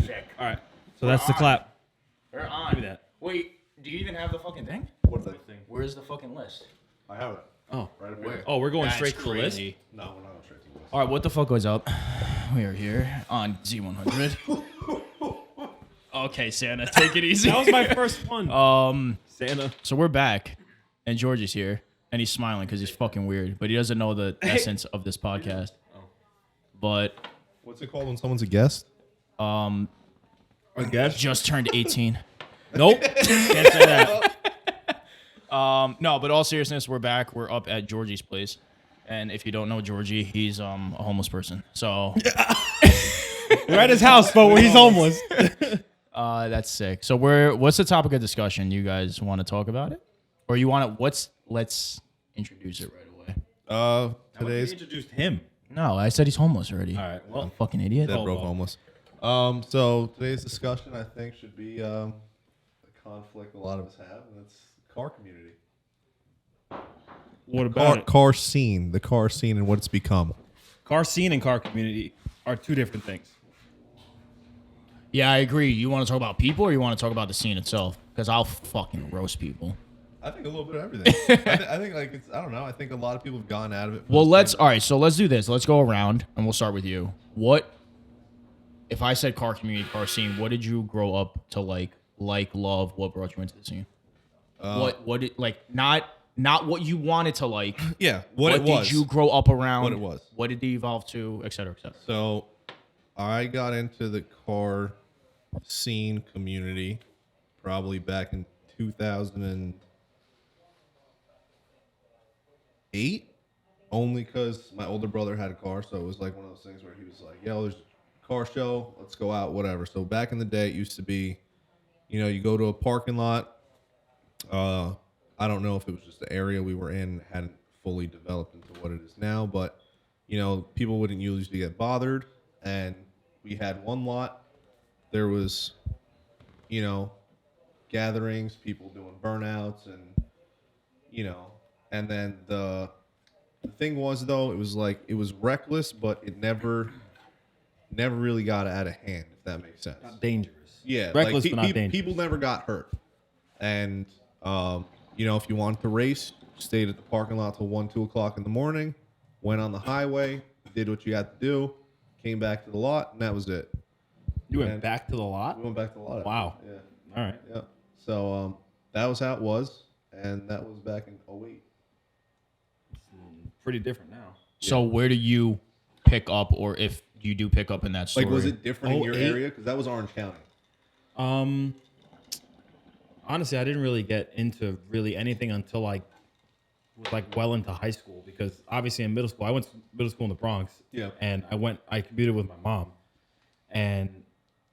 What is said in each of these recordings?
Sick. All right. So that's the clap. We're on. Give me that. Wait, do you even have the fucking thing? What's that thing? Where's the fucking list? I have it. Oh. Right up Where? here. Oh, we're going That's straight to the list. crazy. No, we're not going straight to the list. All right, what the fuck was up? We are here on Z100. Okay, Santa, take it easy. That was my first one. Santa. So we're back, and George is here, and he's smiling because he's fucking weird, but he doesn't know the essence of this podcast. But What's it called when someone's a guest? I guess. just turned 18. Nope. Can't say that. No, but all seriousness, we're back. We're up at Georgie's place. And if you don't know Georgie, he's a homeless person. So We're at his house, but he's homeless. that's sick. So what's the topic of discussion? You guys want to talk about it? Or you want to let's introduce it right away. We Today's introduced him. No, I said he's homeless already. All right. Well, Fucking idiot. Dead broke homeless. So today's discussion, I think, should be a conflict a lot of us have, and it's the car community. what about it? Car scene, the car scene, and what it's become. Car scene and car community are two different things. Yeah, I agree. You want to talk about people or you want to talk about the scene itself? Because I'll fucking roast people. I think a little bit of everything. I think like it's. I don't know. I think a lot of people have gone out of it. Well, all right, so let's do this. Let's go around and we'll start with you. If I said car community, car scene, what did you grow up to like, love? What brought you into the scene? Not what you wanted to like. Yeah, what it was. Did you grow up around? What it was. What did it evolve to, et cetera, et cetera? So, I got into the car scene community probably back in 2008, only because my older brother had a car, so it was like one of those things where he was like, "Yo, there's a car show, let's go out, whatever." So back in the day, it used to be, you go to a parking lot. I don't know if it was just the area we were in hadn't fully developed into what it is now, but people wouldn't usually get bothered, and we had one lot. There was, gatherings, people doing burnouts, and and then the thing was though, it was reckless, but it never really got out of hand, if that makes sense. Not dangerous. Yeah, Reckless, but not dangerous. People never got hurt, and if you wanted to race, stayed at the parking lot till 1, 2 o'clock in the morning, went on the highway, did what you had to do, came back to the lot, and that was it. You went back to the lot? We went back to the lot. Wow. Yeah. All right. Yeah. So that was how it was, and that was back in 2008. Pretty different now. So where do you pick up, or if you do pick up in that story? Like, was it different in your 08? area? Because that was Orange County. Honestly, I didn't really get into really anything until was well into high school, because obviously in middle school, I went to middle school in the Bronx. Yeah. And I commuted with my mom, and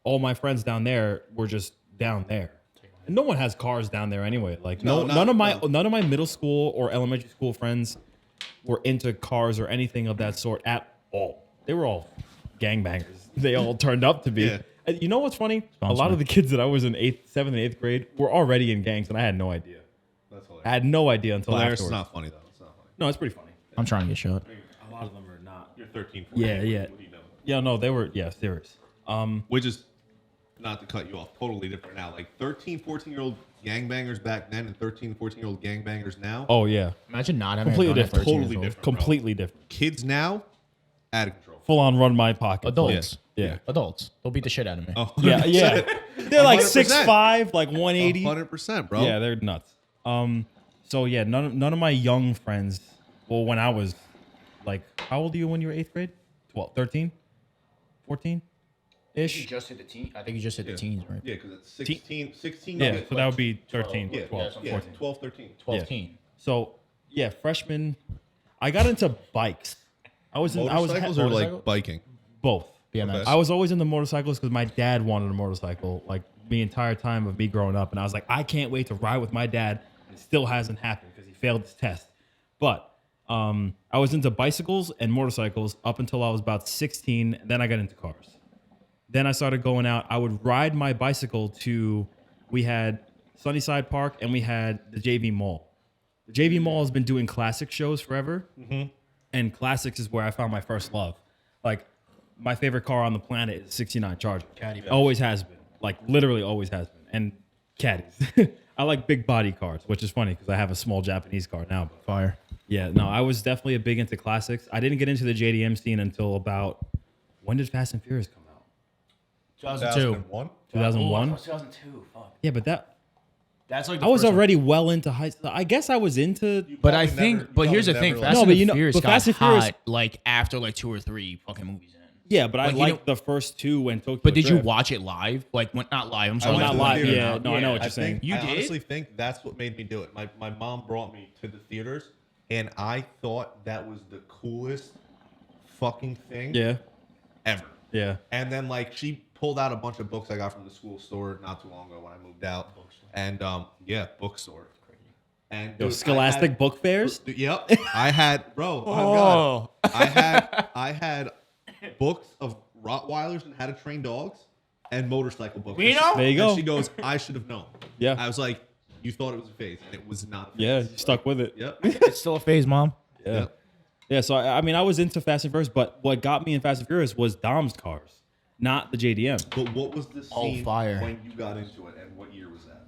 all my friends down there were just down there. And no one has cars down there anyway. Like none of my middle school or elementary school friends were into cars or anything of that sort at all. They were all gangbangers. They all turned up to be. Yeah. And you know what's funny? A lot of the kids that I was in 7th and 8th grade were already in gangs, and I had no idea. That's hilarious. I had no idea until Hilarious is afterwards. not funny, though. It's not funny. No, it's pretty funny. I'm trying to get shot. A lot of them are not. You're 13, 14. Yeah, yeah. What do you know? Yeah, no, they were, serious. Which is, not to cut you off, totally different now. Like 13, 14-year-old gangbangers back then and 13, 14-year-old gangbangers now. Oh, yeah. Imagine not having Completely a gun at different. 13 Totally years old. different. Bro. Completely different. Kids now, out of control. Full on run my pocket. Adults. Yeah. Adults. They'll beat the shit out of me. Oh, Yeah, yeah. They're like 100%. 6'5", like 180. 100%, bro. Yeah, they're nuts. So yeah, none of my young friends. Well, when I was like, how old are you when you were 8th grade? 12, 13, 14 ish. just hit the teen. I think you just hit the teens, right? Yeah, because it's 16. Yeah, so that would be 13, 12, 12, yeah, 14. 12, 13. 12 Yeah. teen. So yeah, freshman, I got into bikes. Motorcycles or like biking? Both. BMX. Okay. I was always into motorcycles because my dad wanted a motorcycle like the entire time of me growing up. And I was like, I can't wait to ride with my dad. And it still hasn't happened because he failed his test. But I was into bicycles and motorcycles up until I was about 16. Then I got into cars. Then I started going out. I would ride my bicycle we had Sunnyside Park and we had the JV Mall. The JV Mall has been doing classic shows forever. Mm-hmm. And classics is where I found my first love. Like, my favorite car on the planet is 69 Charger. Caddy. Always has been. Like literally always has been. And caddies. I like big body cars, which is funny because I have a small Japanese car now. But Fire. yeah, no, I was definitely a big into classics. I didn't get into the JDM scene until about, when did Fast and Furious come out? 2002. 2001. 2001? 2002. Fuck. Yeah, but That's like I was already well into high school. I guess I was into. But I Probably think, never- but here's the probably thing: never, Fast No, and but the you know- Furious but got Fast and Furious- hot like after like 2 or 3 fucking movies in. Yeah, but I Like, you liked know- the first two when Tokyo. But did you Drift. watch it live? Like, when, not live. I'm I sorry, went not to the live, theater. yeah. No, I know what I you're saying. think, You I did? honestly think that's what made me do it. My mom brought me to the theaters, and I thought that was the coolest fucking thing Yeah, ever. yeah. And then like she pulled out a bunch of books I got from the school store not too long ago when I moved out. And yeah, bookstore. And Yo, dude, Scholastic book fairs. Yep. I had God. I had books of Rottweilers and how to train dogs and motorcycle books. We know? There you And go. she goes, I should have known. Yeah. I was like, you thought it was a phase, and it was not a phase. Yeah, you stuck with it. Yep. It's still a phase, mom. Yeah. Yep. Yeah, so I mean, I was into Fast and Furious, but what got me in Fast and Furious was Dom's cars, not the JDM. But what was the scene fire. when you got into it, and what year was that?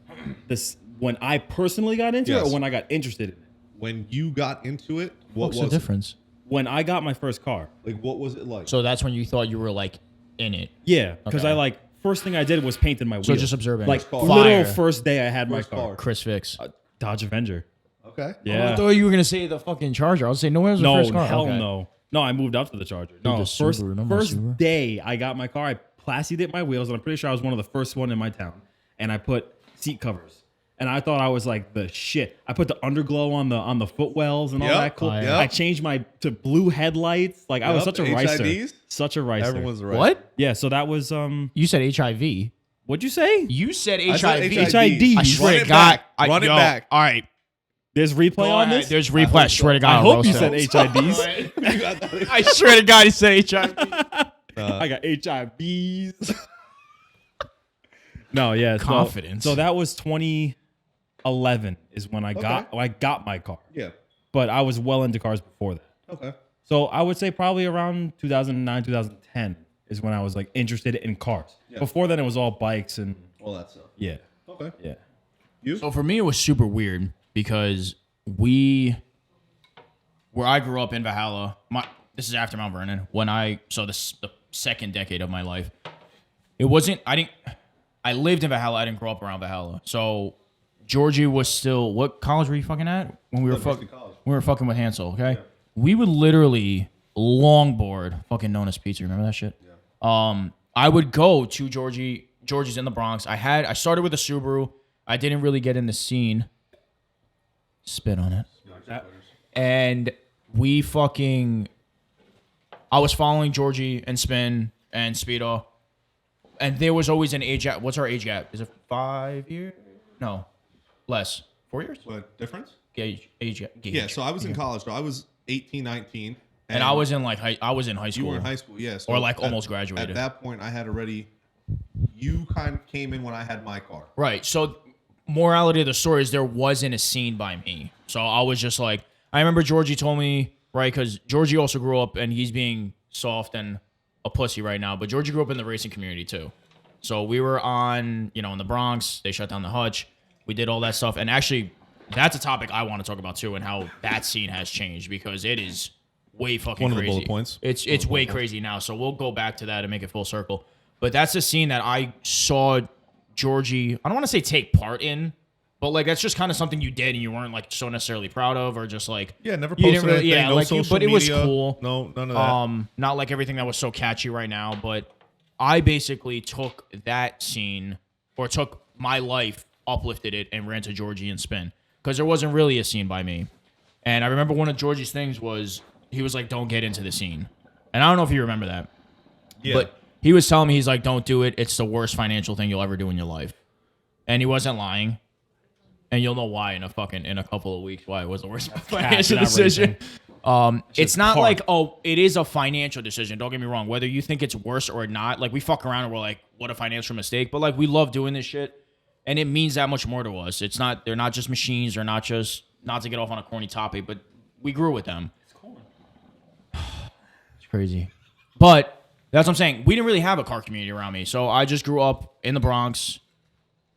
This when I personally got into it, Yes. or when I got interested in it. When you got into it, what What's was the difference? When I got my first car. it? Like, what was it like? So that's when you thought you were like in it. Yeah, because Okay. I like first thing I did was painted my wheels. So just observing. Like Car. literal Fire. first day I had my First car. car. Chris Fix. Dodge Avenger. Okay. Yeah. I thought you were gonna say the fucking Charger. I was saying no one was the No, first car. hell Okay. no. No, I moved up to the Charger. No, the first Subaru, not my Subaru. day I got my car, I plastied it my wheels, and I'm pretty sure I was one of the first one in my town. And I put seat covers. And I thought I was like the shit. I put the underglow on the footwells and all Yep. that cool. Yep. I changed my to blue headlights. Like I was Yep, such a ricer. HIDs. Such a ricer. Everyone's right. What? Yeah, so that was You said HIV. what'd you say? You said I said HIV. HID. I swear Run to it God. back. Run it back. All right. There's replay Go on ahead. this? There's replay. I swear to God. I I'll hope you roast said it. HIDs. I swear to God, he said HIV. I got HIVs. No, yeah. Confidence. So that was 2011 is when I got my car. Yeah. But I was well into cars before that. Okay. So I would say probably around 2009, 2010 is when I was like interested in cars. Yeah. Before then it was all bikes and All that stuff. yeah. Okay. Yeah. You? So for me, it was super weird because where I grew up in Valhalla, this is after Mount Vernon. The second decade of my life, I lived in Valhalla. I didn't grow up around Valhalla. So Georgie was still, what college were you fucking at when we were University College. we were fucking with Hansel? Okay, we would literally longboard, fucking known as pizza. Remember that shit? Yeah. I would go to Georgie's in the Bronx. I started with a Subaru. I didn't really get in the scene. Spit on it. And I was following Georgie and Spin and Speedo. And there was always an age gap. What's our age gap? Is it 5 years? No, less. 4 years? What difference? Age gap. Yeah. So I was in college. So I was 18, 19. And I was in I was in high You school. were in high school, yeah. So Or, like, almost graduated. At that point, I had already. You kind of came in when I had my car. Right. So morality of the story is there wasn't a scene by me. So I was just like, I remember Georgie told me, right, because Georgie also grew up and he's being soft and a pussy right now, but Georgie grew up in the racing community too. So we were in the Bronx. They shut down the hutch. We did all that stuff. And actually, that's a topic I want to talk about too, and how that scene has changed because it is way fucking One of the crazy. bullet points. It's way crazy now. So we'll go back to that and make it full circle. But that's the scene that I saw Georgie, I don't want to say take part in, but like that's just kind of something you did and you weren't like so necessarily proud of or just like Yeah, never you posted didn't really- anything. yeah, No like social but it was media, cool. No, none of that. Not like everything that was so catchy right now, but I basically took that scene or took my life, uplifted it, and ran to Georgie and Spin because there wasn't really a scene by me. And I remember one of Georgie's things was he was like, "Don't get into the scene," and I don't know if you remember that, Yeah. but he was telling me he's like, "Don't do it. It's the worst financial thing you'll ever do in your life," and he wasn't lying. And you'll know why in a couple of weeks why it was the worst financial not decision. It's not car. like, it is a financial decision. Don't get me wrong. Whether you think it's worse or not, like we fuck around and we're like, what a financial mistake. But like we love doing this shit, and it means that much more to us. They're not just machines. They're not just, not to get off on a corny topic, but we grew with them. It's crazy. But That's what I'm saying. We didn't really have a car community around me. So I just grew up in the Bronx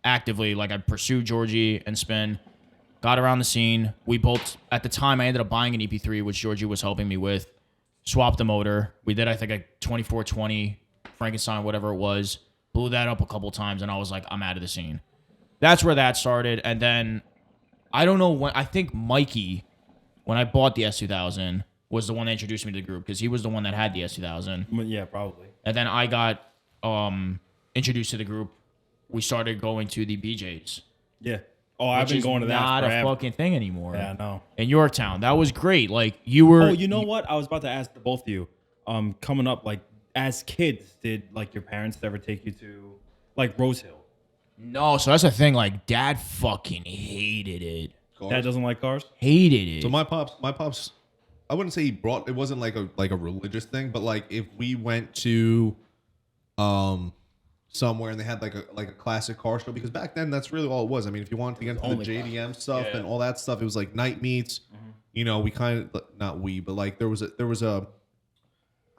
actively. Like I pursued Georgie and Spin, got around the scene. We both, at the time, I ended up buying an EP3, which Georgie was helping me with. Swapped the motor. We did, I think, a 2420 Frankenstein, whatever it was. Blew that up a couple times, and I was like, I'm out of the scene. That's where that started. And then, I don't know when, I think Mikey, when I bought the S2000, was the one that introduced me to the group, because he was the one that had the S2000. Yeah, probably. And then I got introduced to the group. We started going to the BJ's. Yeah. Oh, I've Which been is going to that not forever. a fucking thing anymore. Yeah, I know. In Yorktown, that was great. Like you were. Oh, you know what? I was about to ask the both of you. Coming up, like as kids, did like your parents ever take you to like Rose Hill? No, so that's the thing. Like Dad fucking hated it. Dad doesn't like cars. Hated it. So my pops, I wouldn't say he brought. It wasn't like a religious thing, but like if we went to, somewhere and they had like a classic car show, because back then that's really all it was. I mean, if you wanted to get into the JDM stuff and all that stuff, it was like night meets. You know, we kind of but like there was a.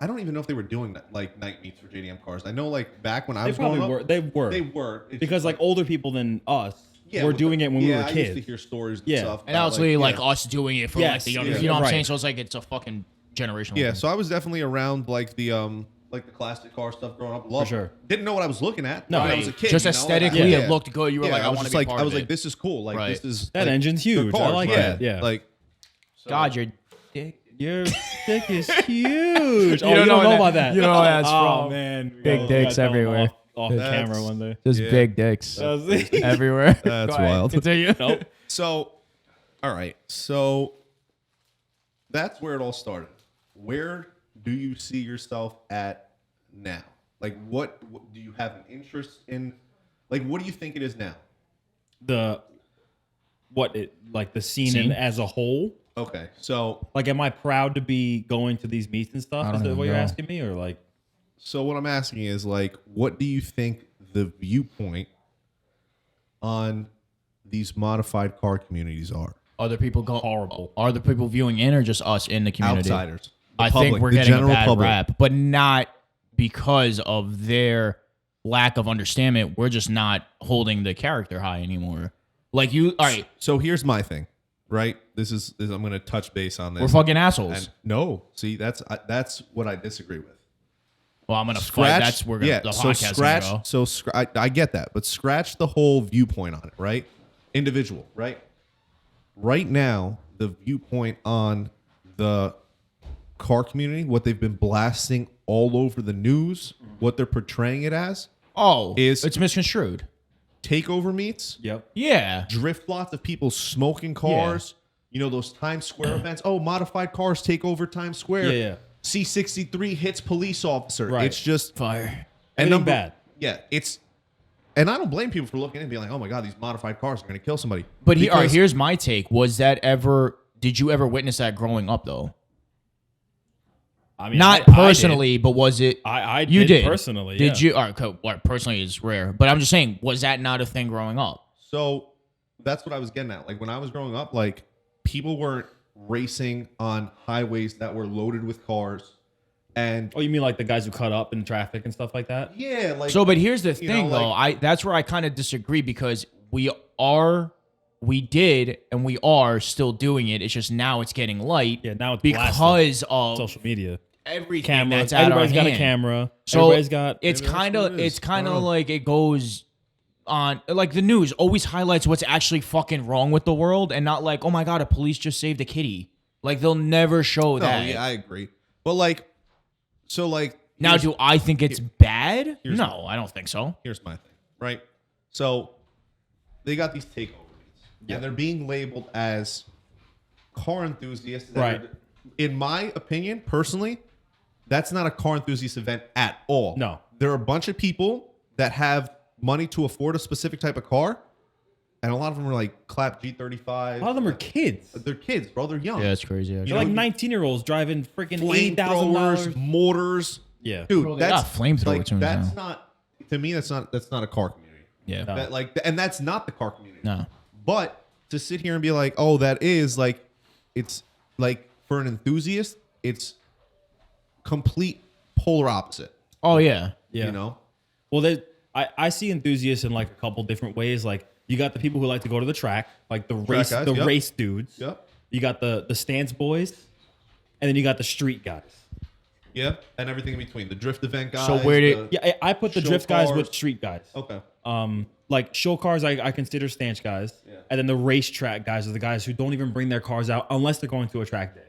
I don't even know if they were doing that, like night meets for JDM cars. I know like back when I was growing up, They were. It's because like older people than us were doing it when we were I kids. used to hear stories and Yeah. stuff. and that was really like us doing it for like the younger. Yes, You know what I'm right. saying? So it's like it's a fucking generational. Yeah, thing. so I was definitely around like the classic car stuff growing up. Loved sure. it. Didn't know what I was looking at. No, when I Right. was a kid. Just you know? Like, aesthetically, yeah. it looked good. You were like, I want to be part I was of like, it. this is cool. Like Right. this is That like, engine's good huge. I cars, like yeah. that. Yeah. Like God, you're dick. Your dick is huge. You You don't don't know know about that. you know where that's Oh from. man, Big dicks everywhere. Off the That's- camera one day. Just Yeah. big dicks That's- everywhere. That's Go ahead, wild. Continue. Nope. so. All right, so that's where it all started. Where do you see yourself at now? Like, what do you have an interest in? Like, what do you think it is now? The scene Scene? as a whole. Okay, so Like, am I proud to be going to these meets and stuff? I Is don't that even what you're know. asking me, or like? what I'm asking is like, what do you think the viewpoint on these modified car communities are? Other people go Horrible. Are the people viewing in or just us in the community? Outsiders. The I public, think we're the getting a general bad public. rap, but not because of their lack of understanding. We're just not holding the character high anymore. Like you, all right, So here's my thing, right? This is I'm going to touch base on this. we're fucking assholes. And no, see, that's what I disagree with. Well, I'm gonna fight. That's where the podcast scratch. gonna go. So I get that, but scratch the whole viewpoint on it, right? Individual, right? Right now, the viewpoint on the car community, what they've been blasting all over the news, what they're portraying it as, Oh, is- it's misconstrued. takeover meets, Yep. Yeah, drift lots of people smoking cars. You know those Times Square events. Oh, modified cars take over Times Square. Yeah. C63 hits police officer. Right. It's just fire. Everything bad. Yeah, and I don't blame people for looking and being like, oh my god, these modified cars are going to kill somebody. But all right, Because- here's my take. Did you ever witness that growing up though? I mean, Not I personally, but was it? I You did did personally. Did yeah. you? All right, cool. All right, personally is rare, but I'm just saying, was that not a thing growing up? So that's what I was getting at. Like when I was growing up, like people weren't racing on highways that were loaded with cars, and Oh, you mean like the guys who cut up in traffic and stuff like that? yeah, like So, but here's the you thing, know, though. That's where I kind of disagree because we did, and we are still doing it. It's just now it's getting light. Yeah, now it's because of social media. everything Cameras. that's at Everybody's our got a hand. camera. So Everybody's got. it's Maybe that's kind what of it is. it's kind I of don't know. like it goes on like the news always highlights what's actually fucking wrong with the world and not like, oh my god, a police just saved a kitty. Like they'll never show no, that. yeah, I agree. But like, so like Now, here's- do I think it's bad? here's- No, I don't think so. here's my thing, right? So they got these takeover meets, and they're being labeled as car enthusiasts. that Right. are- in my opinion, personally, that's not a car enthusiast event at all. No. There are a bunch of people that have money to afford a specific type of car, and a lot of them are like clap G35. A lot of them are kids. They're kids, bro. They're young. Yeah, it's crazy. They're know, like you- 19-year-olds driving freaking Flamethrowers, $8,000. mortars. Yeah. Dude, Bro, they that's got flamethrower like, tunes that's now. not to me. That's not a car community. Yeah. No. That like, and that's not the car community. No. But to sit here and be like, oh, that is like, it's like for an enthusiast, it's complete polar opposite. Oh yeah. Yeah. You know? Well, I see enthusiasts in like a couple different ways. Like you got the people who like to go to the track, like the race, guys, the yep. race dudes. Yep. You got the stance boys, and then you got the street guys. Yep. And everything in between. The drift event guys. So where did- Yeah, I put the Show drift guys cars. with street guys. Okay. Like show cars, I consider stance guys, and then the racetrack guys are the guys who don't even bring their cars out unless they're going to a track day.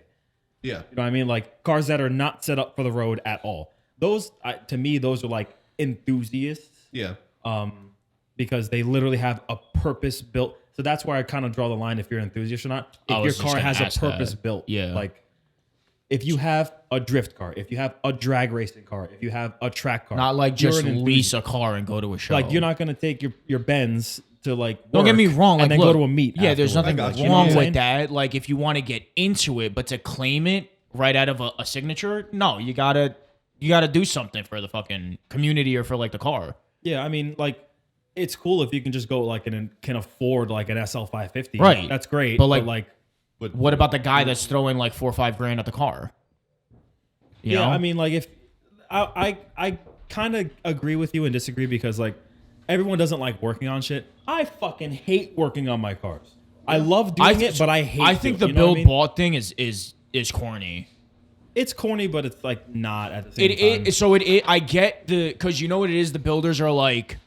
Yeah. You know what I mean? Like cars that are not set up for the road at all. Those, to me, those are like enthusiasts. Yeah. Because they literally have a purpose built. So that's where I kind of draw the line if you're an enthusiast or not. I If your was just car gonna has a ask purpose that. built. Yeah. Like if you have a drift car, if you have a drag racing car, if you have a track car. Not like you're just an lease enthusiast. a car and go to a show. Like you're not going to take your Benz to like Don't get work me wrong. Like, and then look, go to a meet. Yeah, there's afterwards. nothing I got you. You know what wrong I'm with saying? that. Like if you want to get into it, but to claim it right out of a signature, no, you gotta do something for the fucking community or for like the car. Yeah, I mean, like, it's cool if you can just go like and can afford like an SL 550. Right. That's great. But, But like, like, What about the guy that's throwing like 4 or 5 grand at the car? You yeah, know? I mean, like if I kind of agree with you and disagree because like everyone doesn't like working on shit. I fucking hate working on my cars. I love doing it, but I hate. I think the you know what build I mean? bought thing is corny. It's corny, but it's like not at the same time. So I get because you know what it is. The builders are like,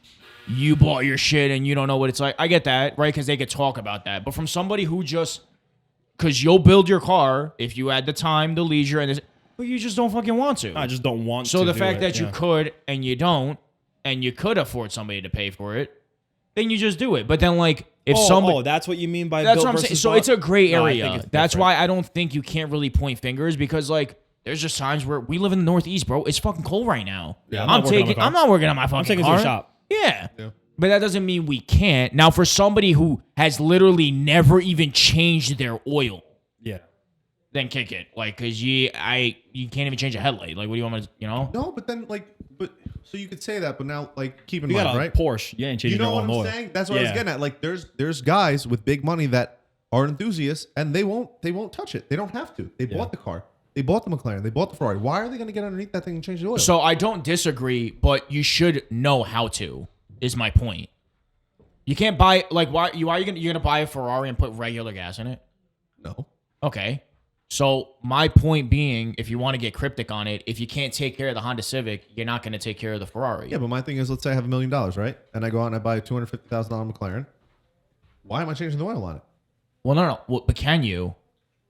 you bought your shit and you don't know what it's like. I get that, right? Because they could talk about that. But from somebody who just, because you'll build your car if you had the time, the leisure, but you just don't fucking want to. I just don't want. So to the do fact it, that you yeah. could and you don't, and you could afford somebody to pay for it, then you just do it. But then like if somebody, that's what you mean by that's built what I'm saying. versus So bought? it's a gray No, I area. think it's That's different. why I don't think you can't really point fingers because like there's just times where we live in the Northeast, bro. It's fucking cold right now. Yeah, I'm not working on my car. I'm not working on my fucking taking it to car. the shop. Yeah. Yeah. But that doesn't mean we can't. Now, for somebody who has literally never even changed their oil, Yeah. then kick it. Like, cause you can't even change a headlight. Like, what do you want me to, you know? No, but then so you could say that, but now like keep in You mind, got a right? Porsche. You ain't You changing know your what own I'm oil. saying? That's what I was Yeah. getting at. Like there's guys with big money that are enthusiasts and they won't touch it. They don't have to. They bought the car. They bought the McLaren. They bought the Ferrari. Why are they going to get underneath that thing and change the oil? So I don't disagree, but you should know how to, is my point. You can't buy, like, why are you gonna buy a Ferrari and put regular gas in it? no. Okay. So my point being, if you want to get cryptic on it, if you can't take care of the Honda Civic, you're not going to take care of the Ferrari. Yeah, but my thing is, let's say I have $1 million, right? And I go out and I buy a $250,000 McLaren. Why am I changing the oil on it? Well, no. Well, but can you?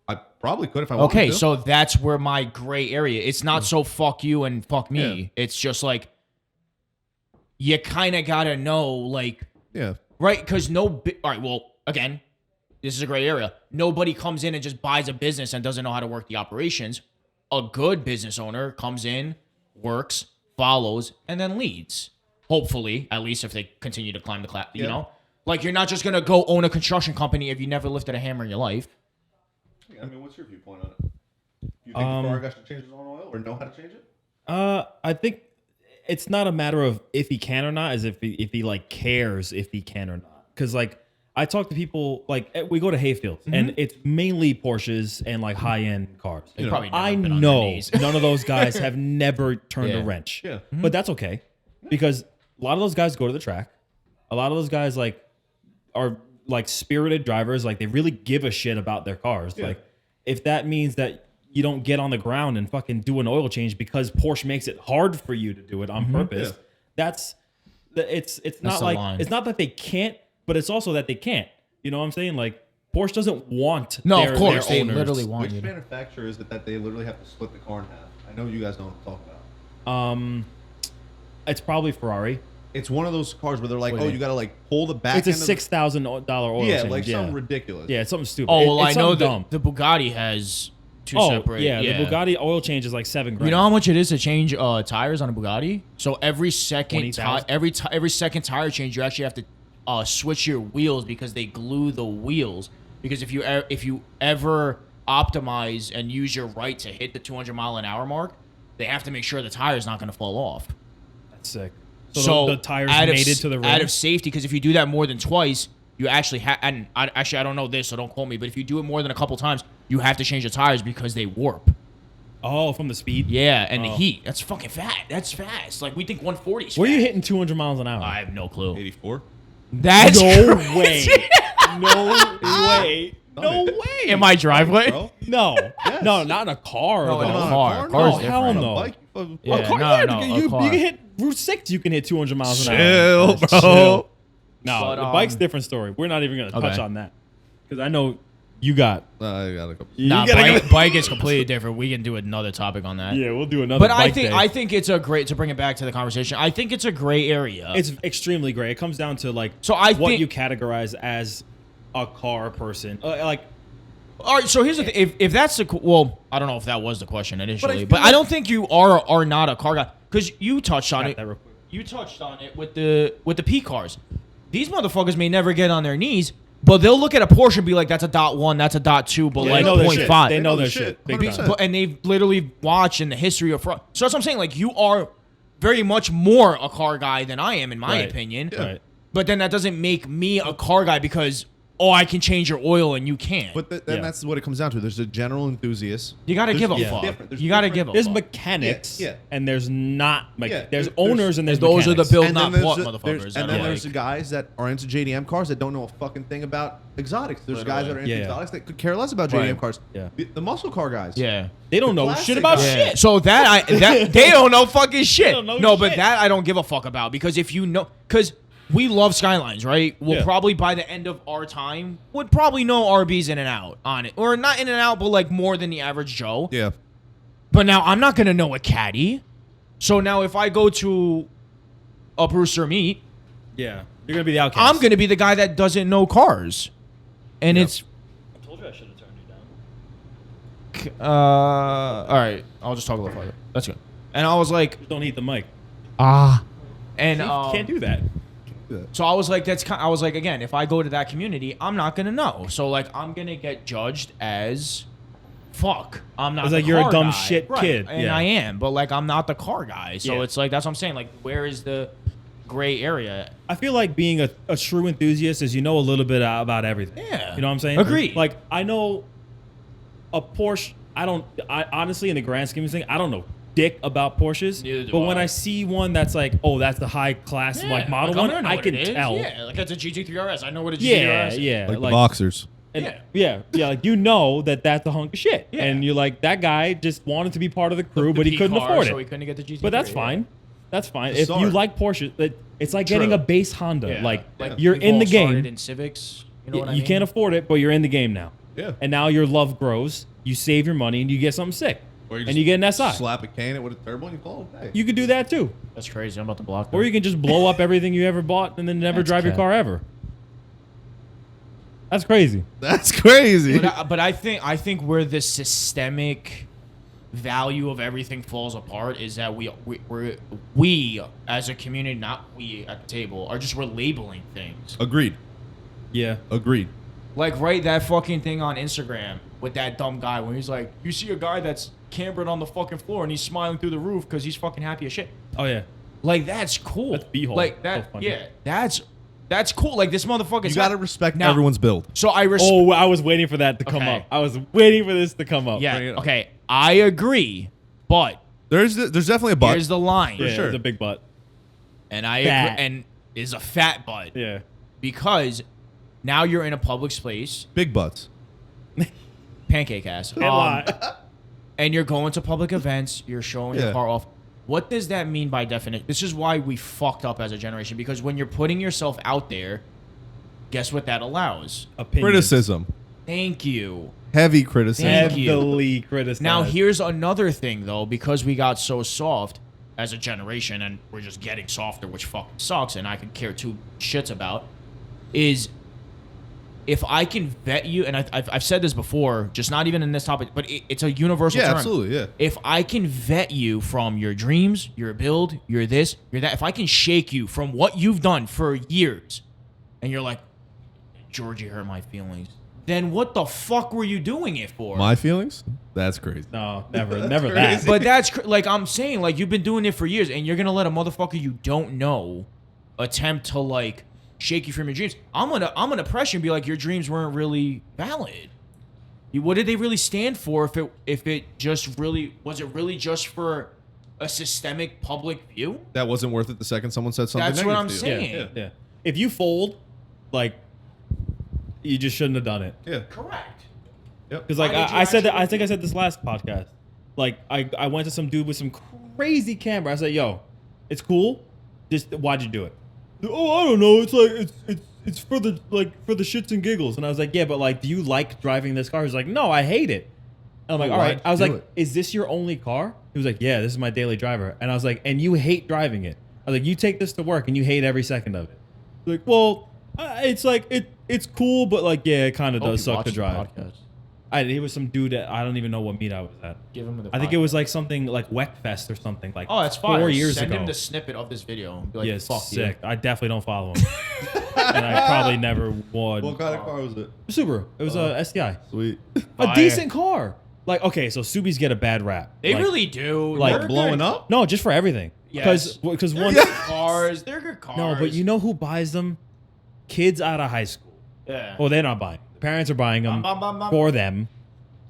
I probably could if I wanted Okay, to. so that's where my gray area. It's not so fuck you and fuck me. Yeah. It's just like you kind of gotta know, like, yeah. right? Because all right. Well, again, this is a gray area. Nobody comes in and just buys a business and doesn't know how to work the operations. A good business owner comes in, works, follows, and then leads. Hopefully, at least if they continue to climb the class, you Yeah. know. Like you're not just gonna go own a construction company if you never lifted a hammer in your life. I mean, what's your viewpoint on it? You think the Ferrari guy should change his own oil or know how to change it? I think it's not a matter of if he can or not, as if he like cares if he can or not. Because like I talk to people, like we go to hayfields and it's mainly Porsches and like high end cars. They probably never I been on their know knees. none of those guys have never turned Yeah. a wrench. Yeah. But that's okay because a lot of those guys go to the track. A lot of those guys like are like spirited drivers. Like they really give a shit about their cars. Yeah. Like if that means that you don't get on the ground and fucking do an oil change because Porsche makes it hard for you to do it on purpose. Yeah. It's not the like line. it's not that they can't, but it's also that they can't. You know what I'm saying? Like Porsche doesn't want No, their, of course their they owners. literally want Which you. manufacturer is it that they literally have to split the car in half? I know you guys know what I'm talking about. It's probably Ferrari. It's one of those cars where they're like, What do oh, you you got to like pull the back It's a end of the- $6,000 oil Yeah, change. like yeah. something ridiculous. Yeah, it's something stupid. Oh well, It's I know something dumb. that the Bugatti has two Oh separate. yeah, the Bugatti oil change is like $7,000. You know how much it is to change tires on a Bugatti? So every second 20,000? every second tire change, you actually have to switch your wheels because they glue the wheels. Because if you ever optimize and use your right to hit the 200-mile-an-hour mark, they have to make sure the tire's not going to fall off. That's sick. So So the tires mated to the rim. out of safety, because if you do that more than twice, you actually have. And I don't know this, so don't quote me. But if you do it more than a couple times, you have to change the tires because they warp. Oh, from the speed. Yeah, and the heat. That's fucking fat. That's fast. Like, we think 140 is Where are you fast. hitting 200 miles an hour? I have no clue. 84. That's no crazy. way. No way. No way. In my driveway? Bro. No. Yes. No, not in a car. No, in though. a car. No, Car's hell different. no. Bike, Yeah, A car, no, yeah, no, a you car. can hit Route 6, you can hit 200 miles an hour. Chill, bro. Chill. No, But, the bike's different story. We're not even going to touch Okay. on that. Because I know you got. I got a couple. Nah, gotta go- bike is completely different. We can do another topic on that. Yeah, we'll do another But bike day. I think it's a great, to bring it back to the conversation, I think it's a gray area. It's extremely gray. It comes down to like So I what think- you categorize as a car person. Like All right, so here's the thing. If that's the well, I don't know if that was the question initially, feel but I like- don't think you are not a car guy because you touched on got it. that real quick. You touched on it with the P cars. These motherfuckers may never get on their knees, but they'll look at a Porsche and be like, "That's a .1, that's a .2, but Yeah, like they know their 0.5." shit. They know their their shit. shit. Big 100%. time. But, and they've literally watched in the history of fraud. So that's what I'm saying. Like, you are very much more a car guy than I am, in my Right. opinion. Right. But then that doesn't make me a car guy because I can change your oil and you can't. But then Yeah. that's what it comes down to. There's a general enthusiast. You gotta There's give a different- fuck. different- there's You gotta different- give a There's fuck. mechanics, Yeah, yeah. and there's not. Yeah, There's there's- owners and there's those are the mechanics. build And not then there's bought the- motherfuckers. there's- that And are then like, there's the guys that are into JDM cars that don't know a fucking thing about exotics. There's guys that are into Yeah. exotics that could care less about JDM Right. cars. Yeah. The muscle car guys. yeah. They don't know classic shit about guy. Yeah. shit. So that they don't know fucking shit. don't know No, but shit. that I don't give a fuck about because if you know, because we love Skylines, right? We'll Yeah. probably by the end of our time would probably know RBs in and out on it, or not in and out, but like more than the average Joe. Yeah. But now I'm not gonna know a caddy. So now if I go to a Brewster meet, Yeah, you're gonna be the outcast. I'm gonna be the guy that doesn't know cars, and Yep. it's I told you I should have turned you down. all right. I'll just talk a little further. That's good. And I was like, Just don't eat the mic. and You can't do that. So I was like, I was like, again, if I go to that community, I'm not gonna know. So like, I'm gonna get judged as, fuck. I'm not. It's the like you're a car dumb guy. shit Right. kid. and Yeah. I am. But like, I'm not the car guy. So Yeah. it's like that's what I'm saying. Like, where is the gray area? I feel like being a true enthusiast is you know a little bit about everything. Yeah. You know what I'm saying? Agreed. Like I know a Porsche. I honestly, in the grand scheme of things, I don't know dick about Porsches. Neither do But when I. I see one that's like, oh, that's the high class like model I'm one, gonna know I what can it is. tell. Yeah, like it's a GT3 RS. I know what a GT3 Yeah, RS is. yeah. Like the boxers. and- Yeah. yeah. Like you know that's a hunk of shit, Yeah. and you're like that guy just wanted to be part of the crew, The but he P couldn't car, afford so he it. couldn't get the GT3. But that's yeah. fine. That's fine. It's If you hard. like Porsche, it's like getting True. a base Honda. Yeah. Like Yeah. you're we've in all the started game. in Civics. You know what I You mean? can't afford it, but you're in the game now. Yeah. And now your love grows. You save your money and you get something sick. Or And you get an SI. Slap a can with a turbo and you call it a day. You could do that too. That's crazy. I'm about to block that. Or you can just blow up everything you ever bought and then never That's drive your cap. car ever. That's crazy. That's crazy. But I think where the systemic value of everything falls apart is that we as a community, not we at the table, we're labeling things. Agreed. Yeah. Agreed. Like that fucking thing on Instagram with that dumb guy when he's like, you see a guy that's cambered on the fucking floor and he's smiling through the roof because he's fucking happy as shit. Oh yeah. Like that's cool. That's B-hole. Like that. So funny. Yeah, that's cool. Like this motherfucker. You got to respect Now- everyone's build. So I respect. Oh, I was waiting for that to come Okay. up. I was waiting for this to come up. Yeah. bring it up. Okay. I agree, but There's definitely a but. here's the line. Yeah, sure. It's a big butt. And I Fat. agree, and is a fat butt Yeah. because now you're in a public space, Big butts. pancake ass, and you're going to public events. You're showing your Yeah. car off. What does that mean by definition? This is why we fucked up as a generation because when you're putting yourself out there, guess what that allows? Opinions. Criticism. Thank you. Heavy criticism. Thank you. Heavily criticized. Now here's another thing though, because we got so soft as a generation, and we're just getting softer, which fucking sucks, and I could care two shits about, is if I can vet you, and I've said this before, just not even in this topic, but it's a universal Yeah, term. absolutely. Yeah. If I can vet you from your dreams, your build, your this, your that, if I can shake you from what you've done for years, and you're like, Georgie hurt my feelings, then what the fuck were you doing it for? My feelings? That's crazy. No, never that. crazy. But that's like I'm saying, like you've been doing it for years, and you're gonna let a motherfucker you don't know attempt to like shake you from your dreams. I'm gonna press you and be like, your dreams weren't really valid. What did they really stand for? If it just really was it really just for a systemic public view? That wasn't worth it the second someone said something That's what I'm negative to you. saying. Yeah. If you fold, like, you just shouldn't have done it. Yeah. Correct. Yep. Because like Why did you I said that actually I think do I said this last podcast. Like I went to some dude with some crazy camera. I said, "Yo, it's cool. Just why'd you do it?" Oh, I don't know. It's like it's for the shits and giggles. And I was like, "Yeah, but like, do you like driving this car?" He's like, "No, I hate it." And I'm like, Well, "All right." why'd I was you like, do it? "Is this your only car?" He was like, "Yeah, this is my daily driver." And I was like, "And you hate driving it?" I was like, "You take this to work and you hate every second of it." He's like, "Well, it's like it's cool, but like, yeah, it kind of Hope does he suck to watches the drive." podcast. He was some dude that I don't even know what meet I was at. Give him the I think it was like something like Weckfest or something like. Oh, that's fine. 4 years Send ago. him the snippet of this video. And be like, Yes, fuck sick. you. I definitely don't follow him, and I probably never would. What kind of car was it? Subaru. It was a STI, Sweet. a Fire. decent car. Like, okay, so Subies get a bad rap. They Like, really do. like They're blowing good up? no, just for everything. Yes. Because They're once good cars. They're good cars. no, but you know who buys them? Kids out of high school. Yeah. Well, they're not buying. The parents are buying them Bum. for them,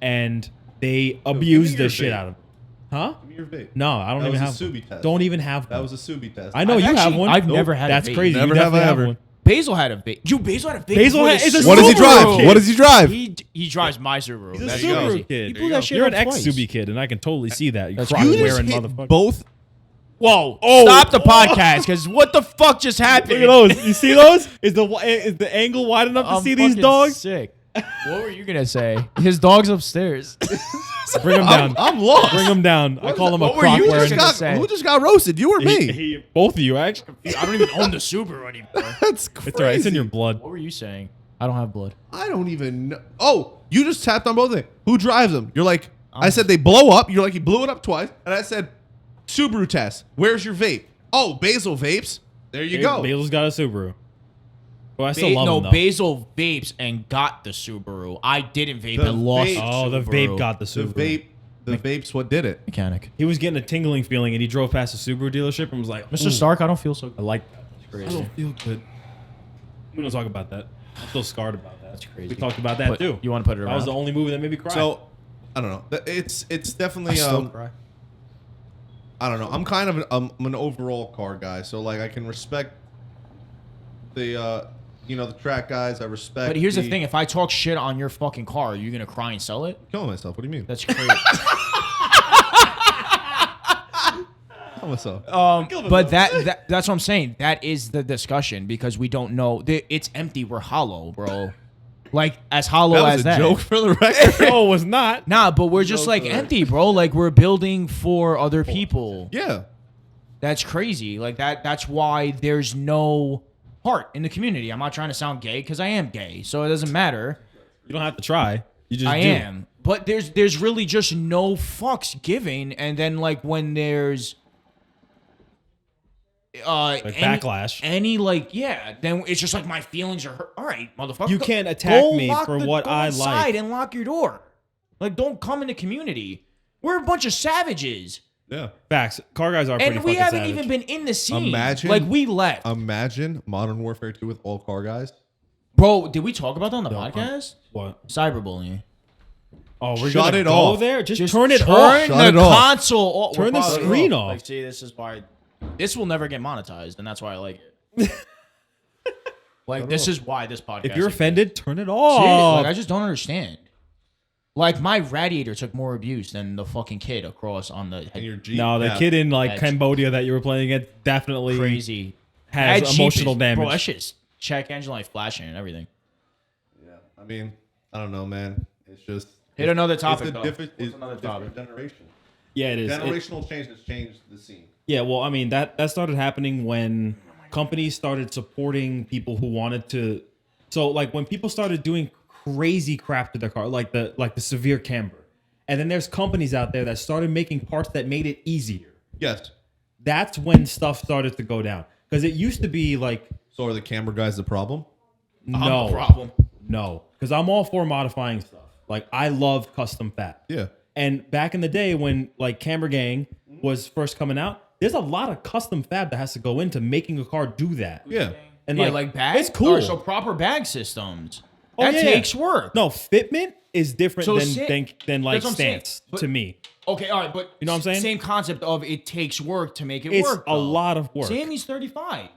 and they abuse give me your the shit vape. out of them. Huh? Give me your vape. No, I don't That even have. was a Subi test. Don't even have. That one. was a Subi test. I know you have one. I've never had That's a vape. crazy. Never you have I definitely ever. one. Basil had a vape. Basil had a vape. Basil before had- the it's a What does he Subaru drive? kid. What does he drive? He drives my Subaru. He's a That's Subaru crazy. kid. He blew that shit You're up an twice. ex-Subi kid, and I can totally see that. You That's crotch You just wearing hit motherfucker. both. Whoa! Stop the podcast, because what the fuck just happened? Look at those. You see those? Is the angle wide enough to I'm see these fucking dogs? Sick. What were you gonna say? His dog's upstairs. Bring them down. I'm lost. Bring them down. I call him a what were croc you wearing. just gonna say? Who just got roasted? You or me? Both of you, actually. I don't even own the Subaru anymore. That's crazy. It's all right. It's in your blood. What were you saying? I don't have blood. I don't even know. Oh, you just tapped on both of them. Who drives them? You're like, I said they blow up. You're like, he blew it up twice. And I said, Subaru test. Where's your vape? Oh, Basil vapes. There you go. Basil's got a Subaru. Well, I still love No, him, though. Basil vapes and got the Subaru. I didn't vape The and lost. vape- Oh, the Subaru. vape got the The Subaru. vape's what did it. mechanic. He was getting a tingling feeling, and he drove past a Subaru dealership and was like, Mr. "Ooh, Stark, I don't feel so I good. like that. That's Crazy. I don't feel good." We don't talk about that. I'm still scarred about that. That's crazy. We talked about that But too. you wanna put it That was around? the only movie that made me cry. So, I don't know. It's definitely I still cry. I don't know. I'm kind of I'm an overall car guy, so like I can respect the the track guys. I respect. But here's the thing: if I talk shit on your fucking car, are you gonna cry and sell it? Killing myself. What do you mean? That's crazy. Kill myself. But that's what I'm saying. That is the discussion because we don't know. It's empty. We're hollow, bro. Like as hollow That as was a that. joke for the record. no, it was not. Nah, but we're just like empty, bro. Like we're building for other people. Yeah. That's crazy. Like that's why there's no heart in the community. I'm not trying to sound gay because I am gay, so it doesn't matter. You don't have to try. You just I do. am. But there's really just no fucks given, and then like when there's backlash. any like then it's just like my feelings are hurt. All right, motherfucker. You can't attack go me lock for the- what go I inside like. and lock your door. Like don't come in the community. We're a bunch of savages, Yeah. Facts. Car guys are pretty and we fucking haven't savage. even been in the scene. Imagine- like we left, Imagine Modern Warfare 2 with all car guys. bro. Did we talk about that on the podcast? What? Cyberbullying. Oh, we're Shut gonna it go off. there. Just Just turn it turn off. Shut it the off. console off. Turn the screen off. Like, see, this is why this will never get monetized, and that's why I like it. Like, this is why this podcast. If you're exists. offended, turn it Shit, off. like I just don't understand. Like my radiator took more abuse than the fucking kid across on the And your Jeep. No, the Yeah. kid in like That's Cambodia that you were playing against definitely crazy has That Jeep emotional is- damage. Bro, that shit's check engine light flashing and everything. Yeah. I mean, I don't know, man. It's just Hit another it's topic. a though. different, What's it's another a different topic? generation. Yeah, it is. Generational change has changed the scene. Yeah, well, I mean that started happening when companies started supporting people who wanted to. So like when people started doing crazy crap to their car, like the severe camber, and then there's companies out there that started making parts that made it easier. Yes. That's when stuff started to go down because it used to be like So are the camera guys the problem? no the problem. no, because I'm all for modifying stuff. Like I love custom fat. Yeah. And back in the day when like Camber Gang was first coming out, there's a lot of custom fab that has to go into making a car do that. Yeah. And Yeah, like bags. It's cool. So proper bag systems. That takes work. No, fitment is different So than like that's what I'm saying. stance But- to me. Okay, all right, but You know what I'm saying? Same concept of it takes work to make it It's work. a though. lot of work. Sammy's 35.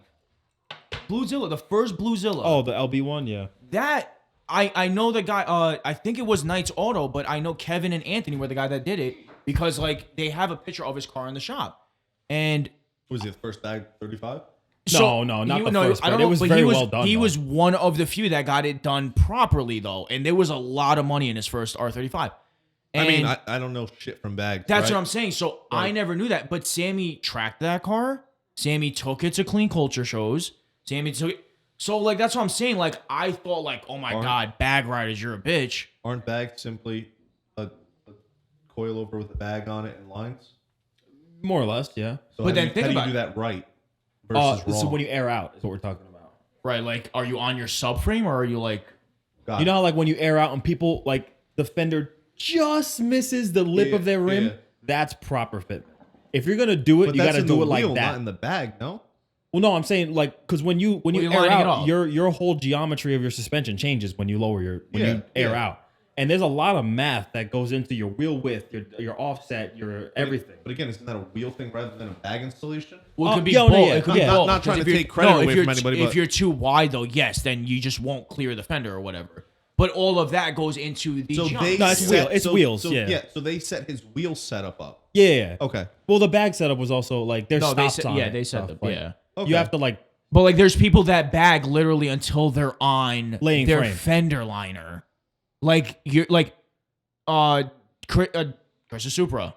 Bluezilla, the first Bluezilla. Oh, the LB one, yeah. That I know the guy. I think it was Knight's Auto, but I know Kevin and Anthony were the guy that did it because like they have a picture of his car in the shop, and Was he the first bag 35? No, not the first part. It was but very well done, He though. was one of the few that got it done properly though, and there was a lot of money in his first R35. I mean, And I don't know shit from bags. that's right? what I'm saying. So I never knew that, but Sammy tracked that car. Sammy took it to clean culture shows. Sammy took it. So like that's what I'm saying. Like I thought like, oh my god, bag riders, you're a bitch. Aren't bags simply a coilover with a bag on it and lines? More or less, yeah. So But how then do you, think how do you about do it. that right versus wrong? So when you air out is what we're talking about. Right? Like, are you on your subframe or are you like? Got You it. know how like when you air out and people like the fender just misses the lip Yeah, of their rim? yeah. That's proper fitment. If you're gonna do it, But you that's gotta in do the it like wheel, that. not in the bag. No. Well, no, I'm saying like because when you you're air lining it out, up. your whole geometry of your suspension changes when you lower when you air Yeah. out. And there's a lot of math that goes into your wheel width, your offset, your everything. But again, isn't that a wheel thing rather than a bag installation? Well, it could be yeah, both. no, yeah, It could be yeah. both. Not trying Because to if you're- take credit away if you're from anybody, If but- you're too wide though, yes, then you just won't clear the fender or whatever. But all of that goes into the So jump. they No, it's set, it's so, wheels, So, yeah. So they set his wheel setup up. Yeah. Okay. Well, the bag setup was also like there's No, they stops said- on yeah, it they and said stuff. the- Like, yeah. Okay. You have to like But like, there's people that bag literally until they're on Laying their frame. fender liner. Like you're like, Chris Supra.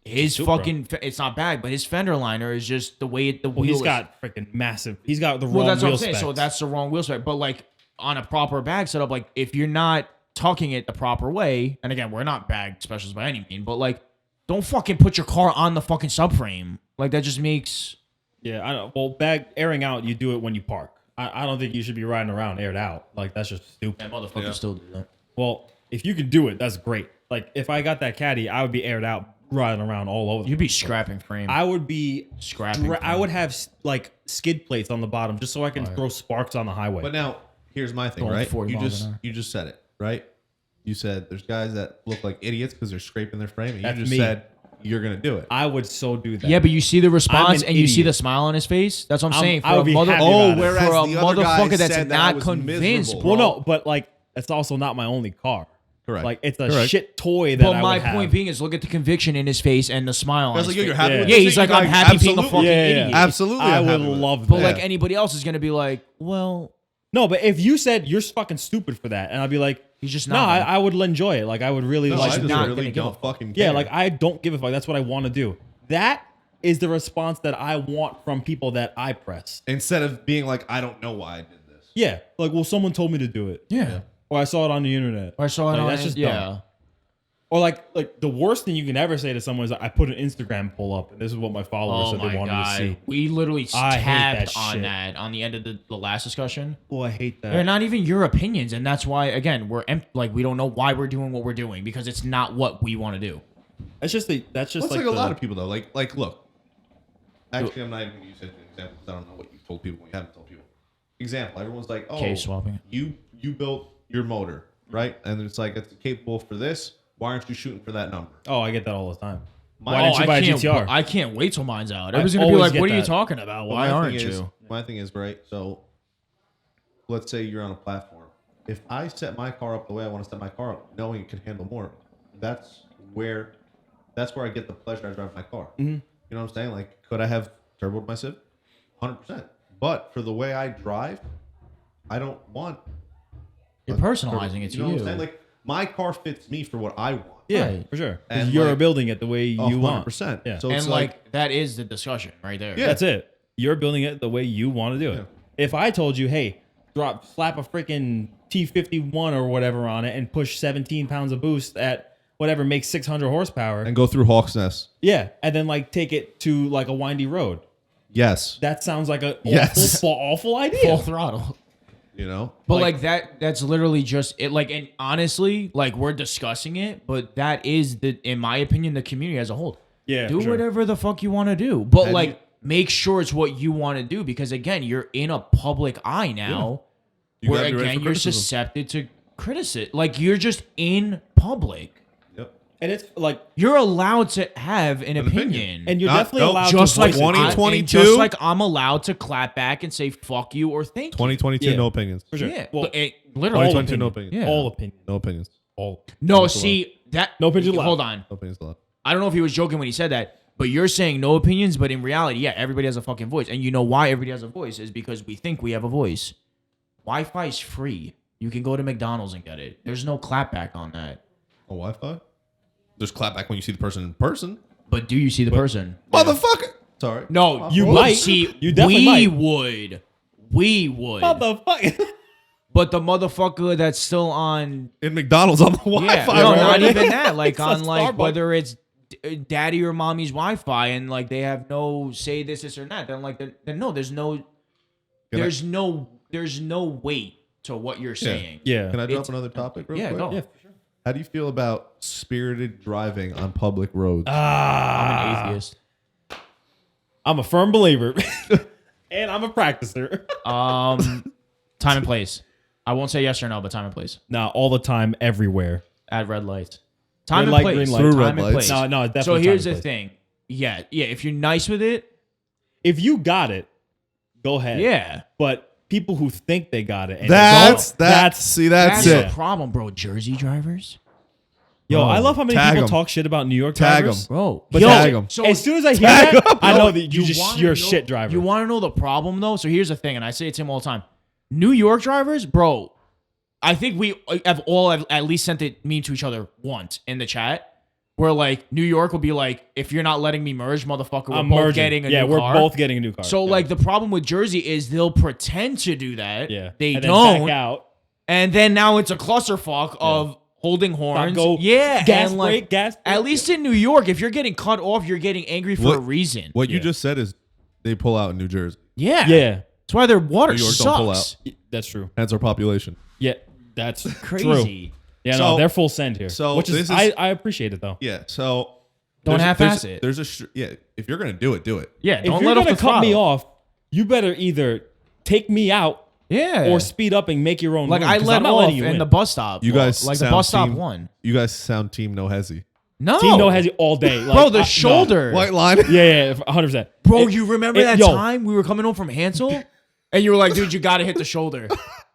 His Supra. fucking it's not bag, but his fender liner is just the way the well, wheel. he's is. got freaking massive. He's got the Well, wrong that's what wheel I'm saying. specs. So that's the wrong wheel spec. But like on a proper bag setup, like if you're not tucking it the proper way, and again, we're not bag specialists by any means, but like, don't fucking put your car on the fucking subframe. Like that just makes. Yeah, I know. Well, bag airing out, you do it when you park. I don't think you should be riding around aired out. Like that's just stupid. That motherfucker still do that. Well, if you can do it, that's great. Like if I got that caddy, I would be aired out riding around all over. You'd be scrapping frame. I would be Scrapping I would have like skid plates on the bottom just so I can throw sparks on the highway. But now here's my thing, Going right? 40 miles an hour. You just said it, right? You said there's guys that look like idiots because they're scraping their frame, and That's you just me. said you're gonna do it. I would so do that. Yeah, but you see the response an and you see idiot. the smile on his face. That's what I'm saying. For I would a be mother, happy about it. whereas for a the other guy motherfucker that's said that I not was convinced, miserable. bro. Well, no, but like it's also not my only car. Correct. Like it's a Correct. shit toy that But I my would have. point being is, look at the conviction in his face and the smile on I was his like, yo, face. you're happy Yeah. with Yeah, this he's thing? like, I'm happy being a absolutely. fucking Yeah, yeah, idiot. yeah. Absolutely, I I'm would happy with it. love But that. like anybody else is gonna be like, well, No, but if you said you're fucking stupid for that, and I'd be like, he's just no, not. I would enjoy it. Like I would really No, like. I just not really gonna give a don't fuck. fucking care. Yeah, like I don't give a fuck. That's what I want to do. That is the response that I want from people that I press. instead of being like, I don't know why I did this. Yeah, like well, someone told me to do it, yeah. or I saw it on the internet. Or I saw it Like, on that's just yeah. dumb. Or like the worst thing you can ever say to someone is I put an Instagram poll up and this is what my followers Oh said they my wanted god, to see. we literally I hate that tapped on shit. that on the end of the last discussion. Oh, I hate that. They're not even your opinions, and that's why again like we don't know why we're doing what we're doing because it's not what we want to do. That's just That's like like the, a lot of people though. Like look. Actually, I'm not even gonna use it as an example because I don't know what you told people when you haven't told people. Example: everyone's like, "Oh, Case swapping. You built your motor, right?" And it's like it's capable for this. Why aren't you shooting for that number? Oh, I get that all the time. My- Why didn't you buy a can't, GTR? I can't wait till mine's out. I Everyone's gonna be always like, get "What are you that. talking about? But Why my aren't thing is- you?" My thing is right. So, let's say you're on a platform. If I set my car up the way I want to set my car up, knowing it can handle more, that's where I get the pleasure. I drive my car. Mm-hmm. You know what I'm saying? Like, could I have turboed my Civic? 100%. But for the way I drive, I don't want. You're a personalizing turbo. it to You know what I'm you. saying? Like, my car fits me for what I want. Yeah, Right. for sure. And, You're like, building it the way you want. 100%. Yeah. So it's And like that is the discussion right there. Yeah. That's it. You're building it the way you want to do it. Yeah. If I told you, hey, slap a freaking T51 or whatever on it and push 17 pounds of boost at whatever makes 600 horsepower. and go through Hawk's Nest. Yeah. And then like take it to like a windy road. Yes. That sounds like a Yes. awful idea. Full throttle. You know. But like that's literally just it. Like, and honestly, like we're discussing it, but that is in my opinion, the community as a whole. Yeah, Do for sure. whatever the fuck you want to do, but Have like you- make sure it's what you want to do because again, you're in a public eye now. You where gotta be ready again for you're criticism. susceptible to criticism. Like you're just in public. Yep. And it's like, You're allowed to have an opinion. opinion. and you're Not- definitely nope, allowed just to like voice it. 2022? just like I'm allowed to clap back and say fuck you or thank you. 2022, Yeah. no opinions. For sure. Yeah, Well, literally. 2022, no opinions. Yeah. all opinion. No opinions. All. No, see that. No opinions allowed. Hold on. No opinions allowed. I don't know if he was joking when he said that, but you're saying no opinions. But in reality, yeah, everybody has a fucking voice, and you know why everybody has a voice is because we think we have a voice. Wi-Fi is free. You can go to McDonald's and get it. There's no clapback on that. On Wi-Fi? There's clap back when you see the person in person. But do you see the person? Motherfucker. Sorry. No, You you might. might. See, You definitely we might. would. We would. Motherfucker. But the motherfucker that's still on, In McDonald's on the yeah, Wi-Fi. no, right? not even that. Like It's on a like Starbucks. whether it's daddy or mommy's Wi-Fi, and like they have no say this or that. Then like then no, there's no weight to what you're saying. Yeah. Can I drop It's- another topic real Yeah, quick? go. Yeah, for sure. How do you feel about spirited driving on public roads? I'm an atheist. I'm a firm believer. And I'm a practicer. Time and place. I won't say yes or no, but time and place. Nah, all the time, everywhere. At red lights. Time Red and light, place. green light. Through Time red and lights. place. No, definitely. So time here's and the place. thing. Yeah. If you're nice with it, If you got it, go ahead. yeah. But people who think they got it, and That's don't, that's That's it. the problem, bro. Jersey drivers, yo. Bro, I love how many tag people 'em. talk shit about New York Tag drivers. 'em. bro. But tag 'em. So as soon as I hear Tag that, 'em. I know Yo, that wanna you're a know- shit driver. You want to know the problem though? So here's the thing, and I say it to him all the time. New York drivers, bro. I think we have all at least sent it meme to each other once in the chat, where like New York will be like, if you're not letting me merge, motherfucker, we're I'm both merging. getting a yeah, new we're car. both getting a new car. So yeah. like the problem with Jersey is they'll pretend to do that. yeah, They and then don't. back out. And then now it's a clusterfuck of holding horns. Go, yeah. gas and like, brake, gas. Brake. at least in New York, if you're getting cut off, you're getting angry for What- a reason. What you Yeah. just said is they pull out in New Jersey. Yeah. Yeah, That's why their water New York don't pull sucks. that's true. Hence our population. Yeah, that's Crazy. True. Yeah, So- no, they're full send here. so which is, this is- I appreciate it though. Yeah. So Don't there's- half-ass there's- it. There's a yeah. If you're gonna do it, do it. Yeah. If Don't you're let off gonna the cut me throttle. off, you better either take me out Yeah. or speed up and make your own. like room, I 'cause let I'm not off letting you in in. the bus stop. You guys like the sound bus stop team- one. You guys sound team no hezzy. No. Team no hezzy all day, like, Bro, the no. shoulder. White line. Yeah, 100%. Bro, you remember that yo. time we were coming home from Hansel? And you were like, dude, you got to hit the shoulder.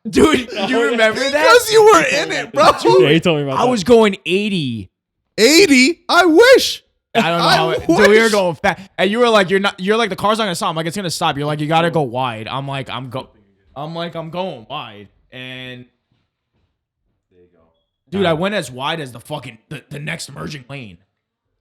Dude, you remember that? Because you were in it, bro. Yeah, he told me about I that. was going 80. 80. I wish. I don't know I how it, dude, we were wish. going fast. And you were like, you're like, the car's not gonna stop. I'm like, it's gonna stop. You're like, you gotta go wide. I'm like, I'm going wide. And there you go. Dude, I went as wide as the fucking the next merging lane.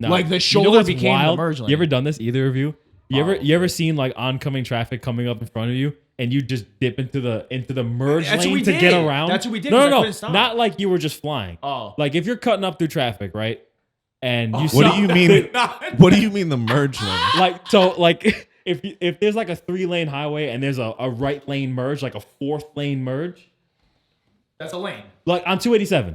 No. like, the You know shoulder what's became the wild? merge lane. You ever done this? Either of you? You Oh, ever seen like oncoming traffic coming up in front of you and you just dip into the merge That's what lane we to did. get around? That's what we did, No, 'cause I no, couldn't no. stop. Not like you were just flying. Oh. Like if you're cutting up through traffic, right? And you What saw- do you mean? What do you mean the merge lane? like if there's like a 3-lane highway and there's a right lane merge, like a 4th lane merge, That's a lane. like on 287.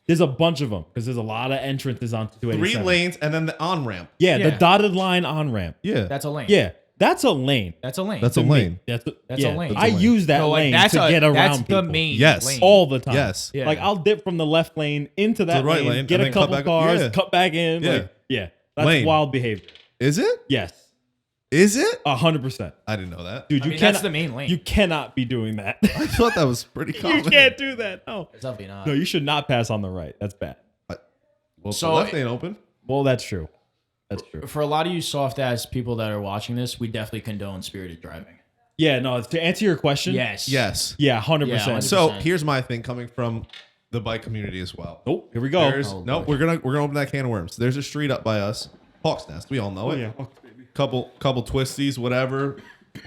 There's a bunch of them because there's a lot of entrances on 287. 3 lanes and then the on ramp. Yeah, the Yeah. dotted line on ramp. Yeah. That's a lane. Yeah, that's a lane. That's a lane. That's a To me. lane. That's a lane. I use that No, like, lane that's to a- get around that's people. the main Yes. lane. all the time. Yes. Yeah. Like I'll dip from the left lane into that the right lane, lane, get and a then cut couple back- cars, yeah. cut back in. Yeah. Like, yeah. That's Lane. wild behavior. Is it? Yes. Is it? 100%. I didn't know that. Dude, I you mean, cannot. that's the main lane. You cannot be doing that. I thought that was pretty common. You can't do that. No. It's definitely not. No, you should not pass on the right. That's bad. Well, So- so left ain't open. Well, that's true. That's true. For a lot of you soft ass people that are watching this, we definitely condone spirited driving. Yeah, no, to answer your question. Yes. Yes. Yeah, 100%. Yeah, So 100%. here's my thing coming from the bike community as well. oh, here we go. There's, Oh, no, boy. we're gonna open that can of worms. There's a street up by us, Hawk's Nest. We all know it. Couple twisties, whatever.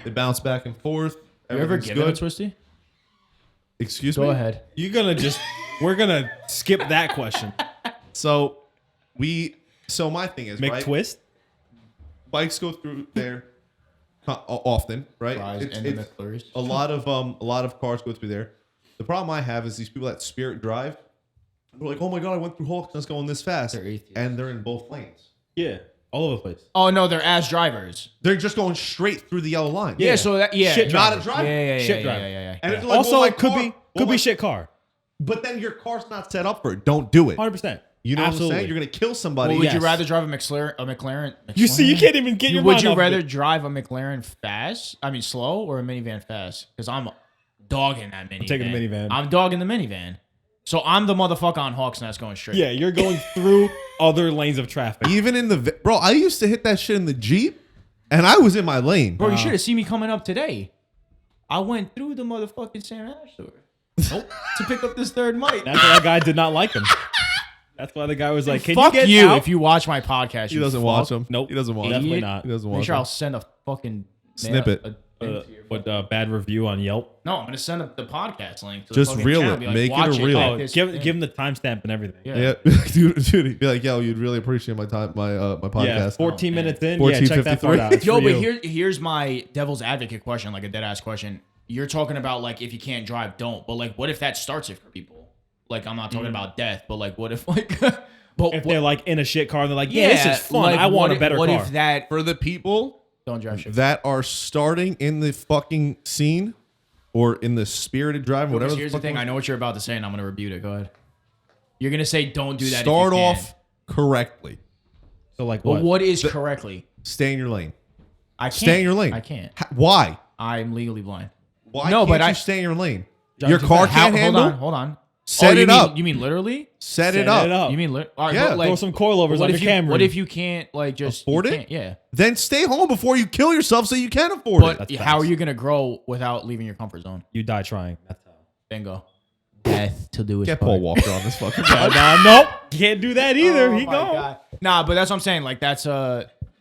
They bounce back and forth. You ever Everything's given a good. twisty? Excuse Go me. ahead. You're gonna just we're gonna skip that question. So my thing is right. McTwist? Bikes go through there often, right? Fries and the McFlurries. a lot of cars go through there. The problem I have is these people that spirit drive. They're like, oh my god, I went through Hawk's Nest going this fast, They're atheists. and they're in both lanes. Yeah. All over the place. Oh no, they're as drivers. They're just going straight through the yellow line. Yeah, so that Shit not a driver. driver. Yeah, Shit driver. yeah. And it's like, Also, well, my could car- be well, could my- be shit car. But then your car's not set up for it. Don't do it. 100%. You know Absolutely. what I'm saying? You're gonna kill somebody. Well, would you Yes. rather drive a McLaren? You see, you can't even get your Would mind you off rather it. drive a McLaren fast? I mean, slow or a minivan fast? Because I'm dogging that minivan. taking the minivan. I'm dogging the minivan. So I'm the motherfucker on Hawks Nest going straight. Yeah, you're going through other lanes of traffic. Even in the bro, I used to hit that shit in the Jeep, and I was in my lane. Bro, you should have seen me coming up today. I went through the motherfucking Sam Ash store to pick up this third mic. That's why that guy did not like him. That's why the guy was like, "Can Fuck you get you out?" if you watch my podcast. He You doesn't fuck. watch them. Nope. He doesn't watch Definitely them. not. He doesn't Make watch sure I'll them. send a fucking Snippet. What bad review on Yelp? No, I'm gonna send up the podcast link. To Just the fucking reel channel. it. Be like, Make it watch a reel. like Oh, this. give him the timestamp and everything. Yeah. Yeah, dude, he'd be like, "Yo, you'd really appreciate my time, my podcast." Yeah, 14 man. minutes in. Yeah, check that part 14:53. out. It's Yo, for but you. here's my devil's advocate question, like a dead ass question. You're talking about like if you can't drive, don't. But like, what if that starts it for people? Like, I'm not talking about death, but like, what if like, but if they're like in a shit car and they're like, "Yeah, this is fun. like, I want what a better What car." if that For the people don't drive shit? that are starting in the fucking scene or in the spirited driving, whatever. Because here's the thing. I know what you're about to say, and I'm gonna rebuke it. Go ahead. You're gonna say don't do that. Start if you off correctly. So like Can. what? But what is correctly? Stay in your lane. I can't. Stay in your lane. I can't. Why? I'm legally blind. Why No, can't but you I- stay in your lane? Drive Your too car fast. can't handle. Hold on. Set you it mean, up. You mean literally? Set it Set up. it up. You mean all right, Yeah. but, like, Throw some coilovers what on if your you, Camry. What if you can't like just Afford you it? can't- Yeah. Then stay home before you kill yourself so you can afford But it. how are you gonna grow without leaving your comfort zone? You die trying. That's how. Bingo. Death to do his Get part. Paul Walker on this fucking Nope. Can't do that either. Oh He my gone. God. Nah, but that's what I'm saying. Like that's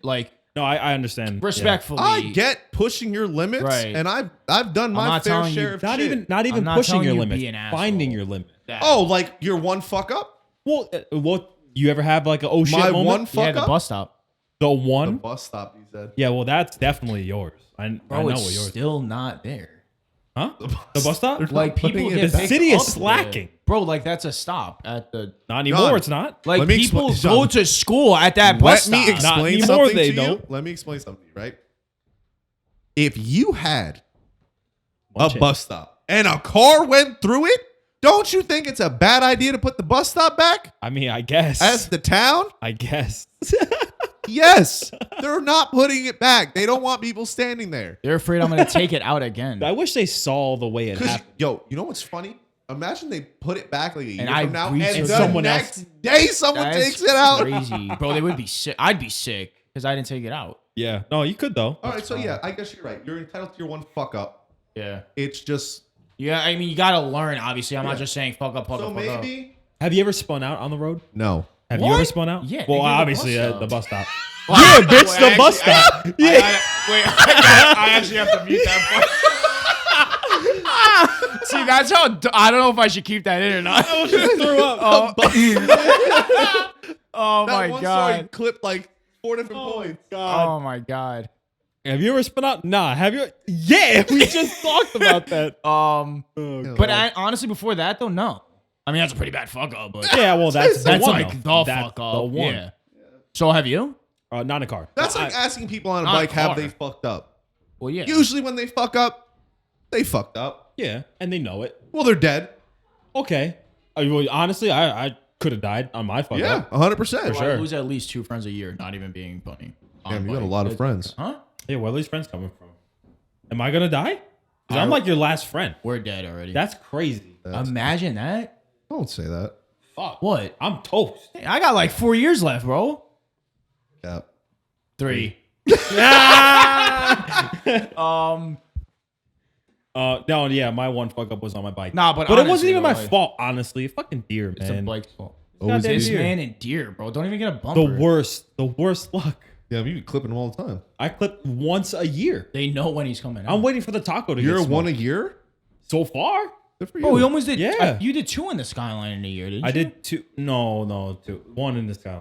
like No, I understand. respectfully. I get pushing your limits, Right. and I've done my not fair telling share you- of Not shit. even I'm not pushing telling your you limit. be an asshole. Finding your limit. that. Oh, like your one fuck up? Well, what you ever have like a oh shit My moment? one fuck yeah, the up? bus stop. The The one. bus stop, you said. Yeah, well, that's definitely yours. I know Bro, what it's yours. still not there. Huh? The bus stop? They're Like not putting people it get The back. city picked is up slacking. there. Bro, like that's a stop at the Not anymore. John. It's not. like Let me people explain- go John. to school at that bus Let me stop. Not explain anymore, something they to don't. you. Let me explain something to you, right? If you had One a chance. bus stop and a car went through it, don't you think it's a bad idea to put the bus stop back I mean, I guess. as the town? I guess. Yes. They're not putting it back. They don't want people standing there. They're afraid I'm gonna take it out again. I wish they saw the way it Because, happened. yo, you know what's funny? Imagine they put it back like a year And I from now, and researched the someone next else- day someone That's takes it out. Crazy, bro. They would be sick. I'd be sick because I didn't take it out. Yeah. No, you could though. All right, so yeah, I guess you're right. You're entitled to your one fuck up. Yeah. It's just Yeah, I mean, you gotta learn. Obviously, I'm Yeah. not just saying fuck up, fuck so up, fuck up. maybe Have you ever spun out on the road? no. Have you What? ever spun out? Yeah, Well, they do the obviously bus stop. the bus stop. Well, Yeah, bitch, wait, the bus stop. Wait, Yeah. I actually have to mute that part. See, that's how I don't know if I should keep that in or not. Threw up. Oh That my one story god. clipped like 4 different points. Oh my god. Have you ever spun out? Nah. Have you? Yeah, we just talked about that. But honestly, before that though, no. I mean, that's a pretty bad fuck up, but Yeah, well, that's that's the one, like though. the That's fuck up. The one. Yeah. So have you? Not in a car. That's I- like asking people on a Not a bike, have car. they fucked up? Well, yeah. Usually when they fuck up, they fucked up. Yeah, and they know it. Well, they're dead. Okay. Well, honestly, I could have died on my fuck Yeah, up. 100%. I sure. lose at least 2 friends a year, not even being funny. Damn, you got a lot of friends. Huh? Yeah, where are these friends coming from? Am I gonna die? 'Cause I'm I- like your last friend. We're dead already. That's crazy. Imagine that. Don't say that. Fuck. What? I'm toast. I got like 4 years left, bro. Cap. 3. No, yeah, my one fuck up was on my bike. Nah, but it wasn't honestly, even my though, like- fault, honestly. Fucking deer, It's a man. bike's fault. Always Goddamn This deer. man and deer, bro. Don't even get a bumper. The worst luck. Yeah, you be clipping them all the time. I clip once a year. They know when he's coming out. I'm waiting for the taco to You're get one smoked. a year? So far, Good for you. Oh, we almost did. Yeah. You did 2 in the Skyline in a year, didn't you? I did 2. No, 2. 1 in the sky.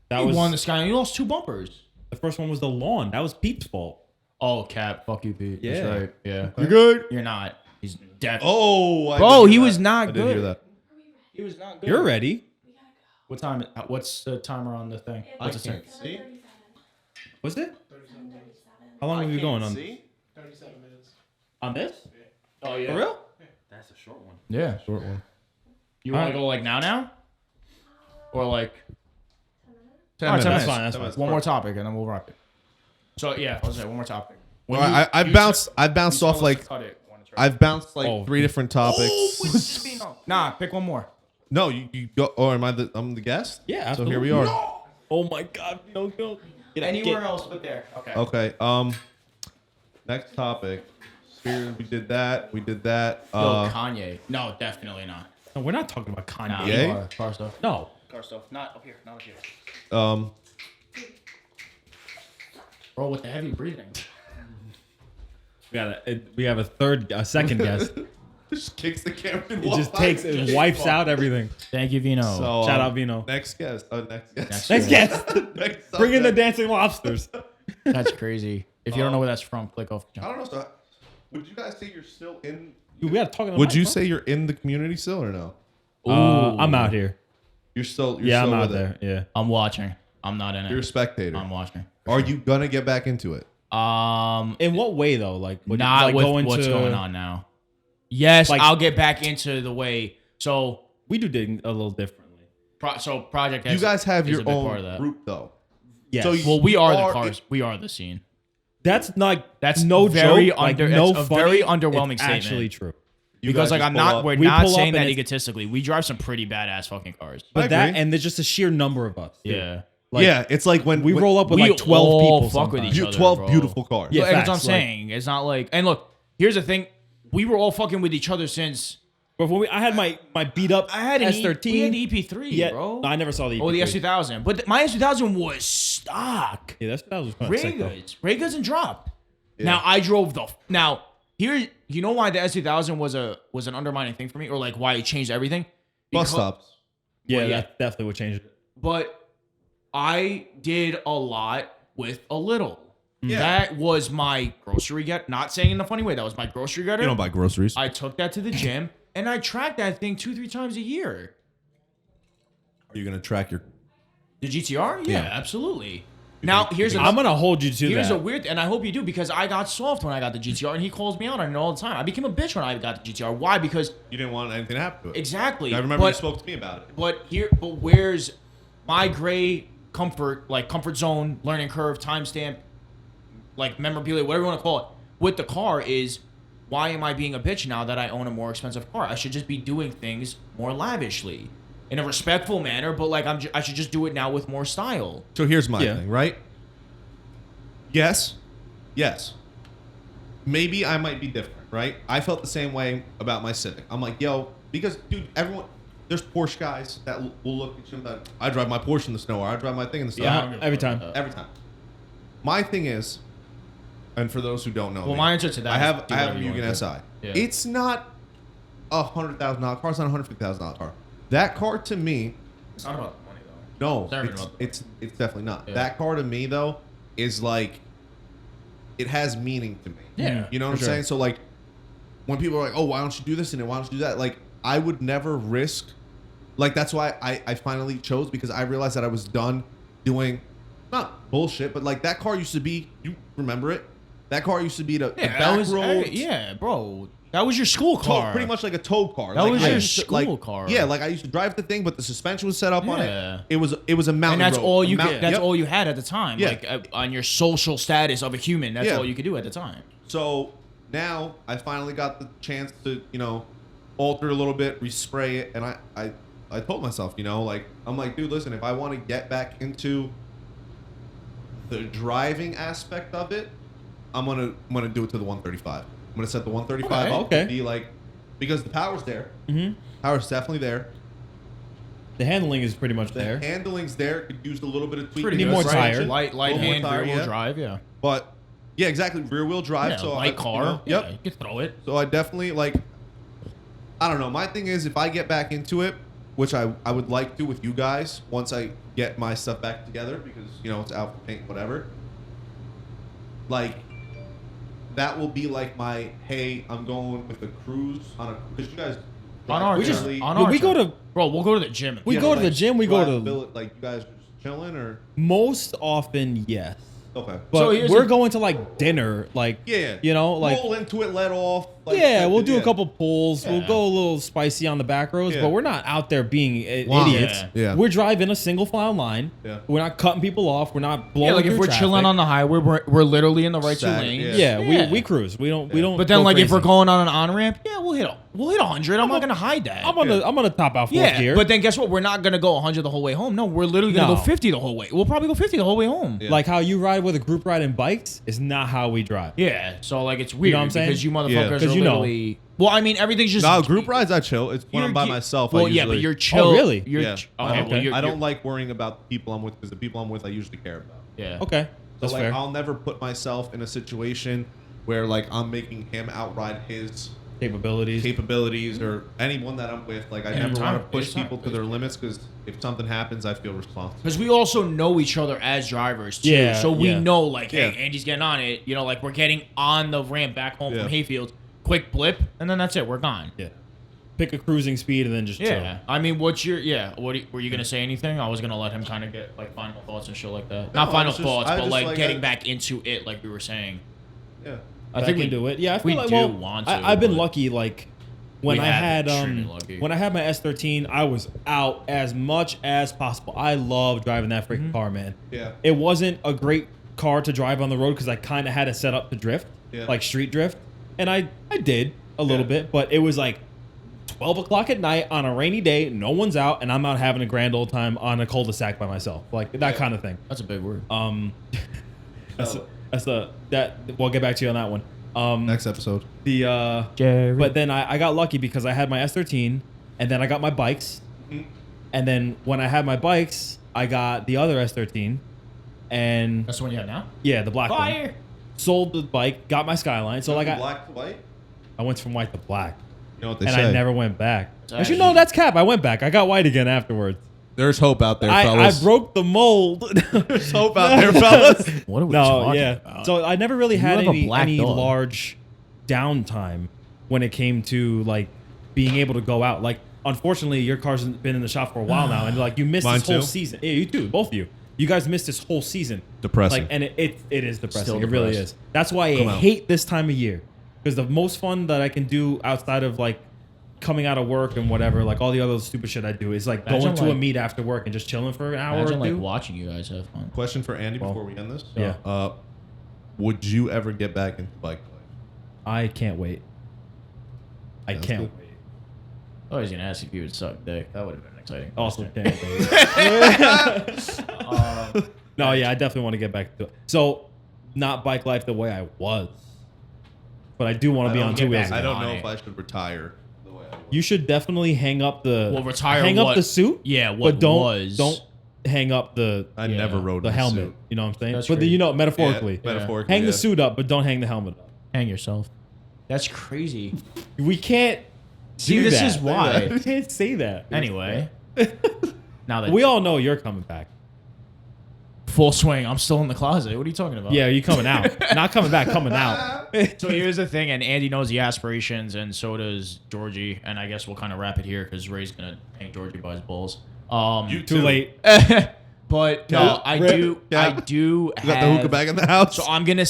That You was won the Skyline. You lost 2 bumpers. the first one was the lawn. That was Pete's fault. Oh, Cap. Fuck you, Pete. Yeah. That's right. Yeah. You're good? You're not. He's dead. Oh, I Bro, did hear he that. was not I did hear good. that. He was not good. You're ready. What time? What's the timer on the thing? I What's it say? can't see. Was it? How long are we going on? See? 37 minutes. On this? Oh yeah. For real? That's a short one. Yeah. Short one. You want to Alright. go like now, or like? 10 All right, 10 minutes. minutes. fine, that's 10 fine. minutes. One more topic and then we'll rock it. So yeah, I was like one more topic. All right, I bounced off like I've bounced like Oh. 3 different topics. Nah, pick one more. No, you go. Or am I I'm the guest? Yeah, So here we are. Oh my God, no. Anywhere else but there. Okay. Okay. Next topic. Here we did that. We did that. Yo, Kanye. No, definitely not. No, we're not talking about Kanye. Nah, Yeah? car stuff. No. Car stuff. Not up here. Not up here. Bro, with the heavy breathing. We have a second guest. Just kicks the camera. It just takes it wipes out everything. Thank you, Vino. So, Shout out Vino. Next guest. Next guest. Next guest. Next Bring in the subject. dancing lobsters. That's crazy. If you don't know where that's from, click off. I don't know. So, would you guys say you're still in? Dude, we gotta talk. Would you say you're in the community still or no? I'm out here. You're still. Yeah, I'm still out with it. there. Yeah. I'm watching. I'm not in it. You're a spectator. I'm watching. Are you gonna get back into it? In what way though? Like, Not like with going what's to- going on now. Yes, Like- I'll get back into the way. So, We do things a little differently. Project X. You guys have is your a big part of own that. group though. Yes. So you- Well, we are are- the cars. We are the scene. That's not. That's no very joke. Like, under- no that's a funny, very underwhelming it's statement. Actually true. You Because guys like just I'm pull not. up. We're We not pull up saying and that it's- egotistically. We drive some pretty badass fucking cars. But that agree. and there's just a sheer number of us. dude. Yeah. Like, yeah, it's like when we when- roll up with we like 12 all people. fuck with sometimes. each you other, 12 bro. beautiful cars. Yeah, That's what I'm facts, like- saying. It's not like. And look, here's the thing. We were all fucking with each other since But when I had my beat up I had an S13. We had the EP3, yeah, bro. I never saw the EP3. Oh, the S2000. But my S2000 was stock. Yeah, that was kind of Ray sick though. goods. Ray goods and drop. Now I drove the. Now here, you know why the S2000 was an undermining thing for me, or like why it changed everything. Bus Because- stops. Yeah, Well, yeah. that definitely would change it. But I did a lot with a little. Yeah. That was my grocery get. Not saying in a funny way. That was my grocery getter. You don't buy groceries. I took that to the gym and I tracked that thing 2-3 times a year. Are you gonna track your? The GTR? Yeah, Yeah. absolutely. Now here's I'm another. gonna hold you to Here's that. a weird, and I hope you do because I got soft when I got the GTR, and he calls me out on it all the time. I became a bitch when I got the GTR. Why? Because You didn't want anything to happen to it. exactly. I remember you but, spoke to me about it. but where's my gray comfort, like comfort zone, learning curve, timestamp, like memorabilia, whatever you want to call it, with the car is why am I being a bitch now that I own a more expensive car? I should just be doing things more lavishly, in a respectful manner, but like I should just do it now with more style. So here's my Yeah. thing, right? Yes. Maybe I might be different, right? I felt the same way about my Civic. I'm like, yo, because dude, there's Porsche guys that will look at you that I drive my Porsche in the snow or I drive my thing in the snow. Yeah, every time. Every time. My thing is, and for those who don't know, Well, me, my answer to that I is have do a whatever you Mugen wanna do. SI. Yeah. It's not $100,000 car. It's not $150,000 car. That car to me, It's not about the money though. no, It's never about the it's definitely not. Yeah. That car to me though is like, it has meaning to me. Yeah, You know what for I'm sure. saying? So like, when people are like, oh, why don't you do this and why don't you do that? Like, I would never risk. Like that's why I finally chose, because I realized that I was done doing not bullshit, but like that car used to be. You remember it? That car used to be the Yeah, that back was roads. yeah, bro. That was your school Tow- car. pretty much like a tow car. That Like, was I your used to, school car. Yeah, like I used to drive the thing, but the suspension was set up on Yeah. it. It was a mountain. and that's road, all a you mountain- could, that's yep. all you had at the time. Yeah. Like on your social status of a human, that's Yeah. all you could do at the time. So now I finally got the chance to, alter it a little bit, respray it, and I told myself, like I'm like, dude, listen, if I want to get back into the driving aspect of it, I'm gonna do it to the 135. I'm gonna set the 135 up Okay. to be like, because the power's there. Mm-hmm. Power's definitely there. The handling is pretty much The there. handling's there. Could use a little bit of tweaking. Pretty Need good, more right? tire. Light Little more hand, tire, rear wheel yeah. drive, yeah. But yeah, exactly, rear wheel drive. Yeah, so light car. Yep. Yeah, you could throw it. So I definitely I don't know. My thing is, if I get back into it, which I would like to with you guys once I get my stuff back together, because it's out for paint, whatever. Like, that will be like my, hey, I'm going with a cruise on a, because you guys On our we turn. just On Dude, our we go turn. to Bro, we'll go to the gym. we go to the gym. We go to like you guys are just chilling or most often, yes. okay. But So here's we're the- going to like dinner, like Yeah, you know, like roll into it, let off. Like, yeah, we'll do yeah. a couple pulls. We'll Yeah. go a little spicy on the back roads, Yeah. but we're not out there being Wow. idiots. Yeah. We're driving a single file line. Yeah. We're not cutting people off. We're not blowing. Yeah, like if through we're traffic. chilling on the highway, we're literally in the right two Sag, lanes. yeah. Yeah, we cruise. We don't. But then, go like, if we're crazy. going on an on ramp, yeah, we'll hit 100. I'm not gonna hide that. I'm gonna top out fourth yeah, gear. but then guess what? We're not gonna go 100 the whole way home. No, we're literally gonna No. go 50 the whole way. We'll probably go 50 the whole way home. Yeah. like how you ride with a group ride in bikes is not how we drive. Yeah, so like it's weird know what I'm saying? because you Yeah. motherfuckers 'Cause are you know. literally. Well, I mean, everything's just. No, group rides I chill. It's when I'm by You're- myself. Well, I yeah, usually, but you're chill. Oh, really? You're yeah. okay, I well, you're, don't like worrying about the people I'm with because the people I'm with I usually care about. Yeah. Okay, that's So like fair. I'll never put myself in a situation where like I'm making him outride his Capabilities. capabilities or anyone that I'm with. Like I never Anytime. want to push Anytime. people to their limits because if something happens, I feel responsible. Because we also know each other as drivers too, Yeah, so we yeah. know like, hey, Yeah. Andy's getting on it. You know, like we're getting on the ramp back home Yeah. from Hayfield. Quick blip, and then that's it. We're gone. Yeah. Pick a cruising speed and then just Yeah, chill. I mean, what's your were you gonna say anything? I was gonna let him kind of get like final thoughts and shit like that. No, Not final it's just- thoughts, I but just like like getting that- back into it, like we were saying. Yeah. I Back think we into it. Yeah, I feel we like do well, want to, I've been but lucky. Like when we I have had been extremely lucky. when I had my S13, I was out as much as possible. I love driving that Mm-hmm. freaking car, man. Yeah. It wasn't a great car to drive on the road because I kind of had it set up to drift, Yeah. like street drift, and I did a little Yeah. bit, but it was like 12 o'clock at night on a rainy day, no one's out, and I'm out having a grand old time on a cul-de-sac by myself, like that kind of thing. That's a big word. We'll get back to you on that one. Next episode. Jerry. But then I got lucky because I had my S13, and then I got my bikes, and then when I had my bikes, I got the other S13, and That's the one you have now. yeah, the black one. Fire. Sold the bike, got my Skyline, so like black to white. I went from white to black, You know what they and say. I never went back. Actually- Actually, no, that's cap. I went back. I got white again afterwards. There's hope out there, I fellas. broke the mold. There's hope out there, fellas. What are we No, talking yeah. about? So I never really had have a any black dog. large downtime when it came to like being able to go out. Like, unfortunately, your car's been in the shop for a while now, and like you missed Mine this whole too. season. Yeah, you too, both of you. You guys missed this whole season. Depressing. Like, and it is depressing. Still It really depressed. is. That's why I Come out. hate this time of year, because the most fun that I can do outside of like coming out of work and whatever, like all the other stupid shit I do, is like Imagine, going to a like- meet after work and just chilling for an hour Imagine or like two. watching you guys have fun. Question for Andy before we end this. Yeah. Would you ever get back into bike life? I can't wait. I Sounds can't good. wait. I was gonna ask if you would suck dick. That would have been exciting. Also, question. can't wait. No, yeah, I definitely want to get back to it. So, not bike life the way I was, but I do want to be don't on get two wheels. back. I again. don't on know it. if I should retire the way I was. You should definitely hang up the Well, retire hang what- up the suit. Yeah, what but don't was. don't hang up the I Yeah, never rode the in a helmet. suit. You know what I'm saying? That's But crazy. you know, Yeah, metaphorically, metaphorically. hang yeah. the suit up, but don't hang the helmet up. Hang yourself. That's crazy. We can't. See, do this that. is why. We can't say that. Anyway, now that We all know you're coming back. full swing, I'm still in the closet. What are you talking about? Yeah, you coming out. Not coming back, coming out. So here's the thing, and Andy knows the aspirations, and so does Georgie. And I guess we'll kind of wrap it here because Ray's gonna hang Georgie by his balls. You Too late. But no, I Rip. do. Yeah. I do. You got the have- hookah bag in the house. So I'm gonna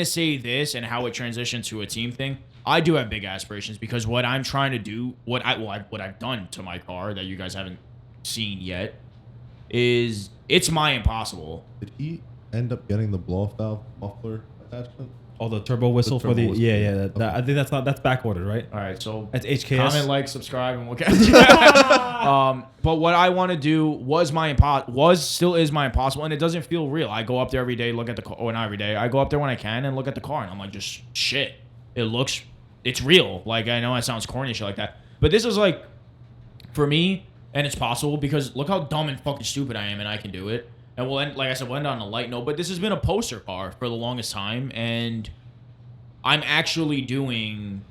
say this and how it transitioned to a team thing. I do have big aspirations because what I'm trying to do, what I've done to my car that you guys haven't seen yet, is it's my impossible. Did he end up getting the blow off valve muffler attachment? Oh, the turbo whistle The for the turbo whistle, yeah. yeah. I think that's back ordered, right? All right, so That's HKS. comment, like, subscribe, and we'll catch you. But what I want to do still is my impossible, and it doesn't feel real. I go up there every day, look at the car, or not every day. I go up there when I can and look at the car, and I'm like, just shit. It's real. Like, I know it sounds corny and shit like that, but this is like, for me, and it's possible because look how dumb and fucking stupid I am, and I can do it. And we'll end, like I said, we'll end on a light note. But this has been a poster car for the longest time, and I'm actually doing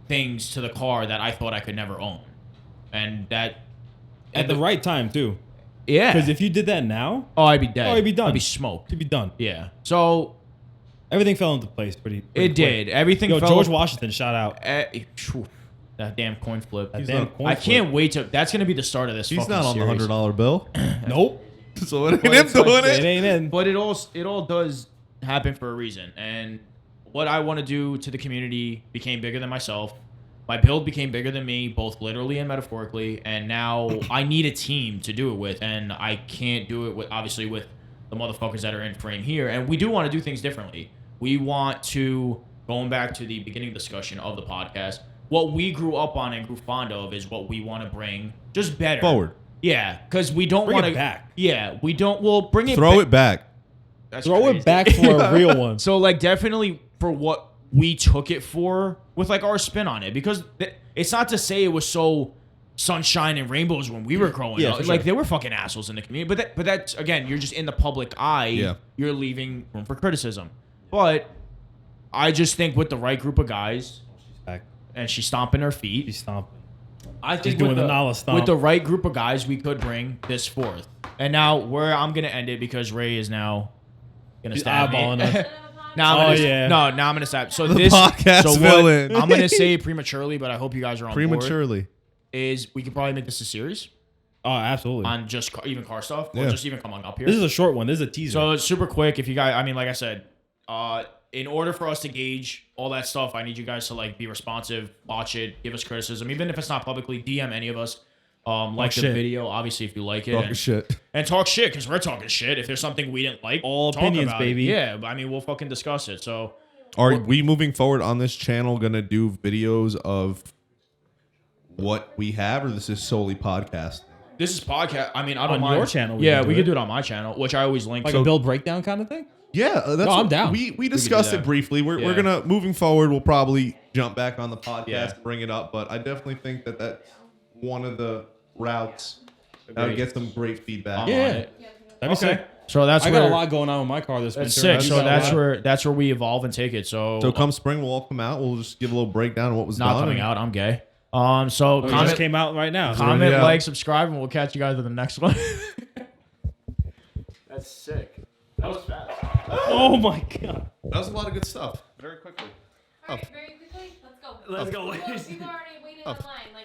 things to the car that I thought I could never own, and that At the right time too. yeah. Because if you did that now, I'd be dead. I'd be done. I'd be smoked. you'd be done. Yeah. So Everything fell into place pretty it quick. did. Everything. Yo, fell George Washington, shout out. Phew. That damn coin flip. That He's damn not- coin I flip. can't wait to. That's gonna be the start of this. He's fucking not on the series. $100 bill. Nope. So it ain't But him it's like- doing It it. ain't in. But it all does happen for a reason. And what I want to do to the community became bigger than myself. My build became bigger than me, both literally and metaphorically. And now I need a team to do it with, and I can't do it with obviously with the motherfuckers that are in frame here. And we do want to do things differently. We want to, going back to the beginning discussion of the podcast, what we grew up on and grew fond of is what we want to bring just better Forward. Yeah, because we don't Bring want it to back. Yeah, we don't. We'll bring it. Throw it back. That's Throw crazy. it back for a real one. So like definitely for what we took it for with like our spin on it, because it's not to say it was so sunshine and rainbows when we were growing Yeah, up. for Like sure. there were fucking assholes in the community, but that's again, you're just in the public eye. Yeah. You're leaving room for criticism. But I just think with the right group of guys, She's back. and she's stomping her feet. She's stomping. I think doing with the Nala stomp. with the right group of guys, we could bring this forth. And now where I'm gonna end it because Ray is now gonna She's stab me. eyeballing us. Now I'm Oh, gonna, yeah. No, now I'm gonna stop. So The this podcast so what villain. I'm gonna say prematurely, but I hope you guys are on board. Prematurely. Is we could probably make this a series Oh, absolutely. on just even car stuff, or Yeah. just even coming up here. This is a short one. This is a teaser. So it's super quick. If you guys, I mean, like I said, in order for us to gauge all that stuff, I need you guys to like be responsive, watch it, give us criticism, even if it's not publicly. DM any of us. Like the shit. video, obviously, if you like it, Talking and, shit. and talk shit because we're talking shit. If there's something we didn't like, All talk opinions, about it. baby. Yeah, I mean, we'll fucking discuss it. So Are we moving forward on this channel gonna do videos of what we have, or this is solely podcast? this is podcast. I mean, I don't On mind. your channel, we Yeah, can do we it. could do it on my channel, which I always link. like So a build breakdown kind of thing? Yeah, that's No, I'm what- down. We discussed that. it briefly. We're Yeah. gonna moving forward. We'll probably jump back on the podcast, Yeah. bring it up. But I definitely think that that's one of the routes that would Agreed. get some great feedback. I'm Yeah. on it. That'd be Okay. sick. So that's I where got a lot going on with my car this that's winter. sick. You So got a lot. that's where we evolve and take it. So, So come spring, we'll all come out. We'll just give a little breakdown of what was not done. coming out. I'm gay. So Oh, it just comment, came out right now. So comment, Yeah. like, subscribe, and we'll catch you guys in the next one. That's sick. That was fast. oh my god. That was a lot of good stuff. Very quickly. All right, very quickly, let's go. Let's go. People are already waiting online. Like,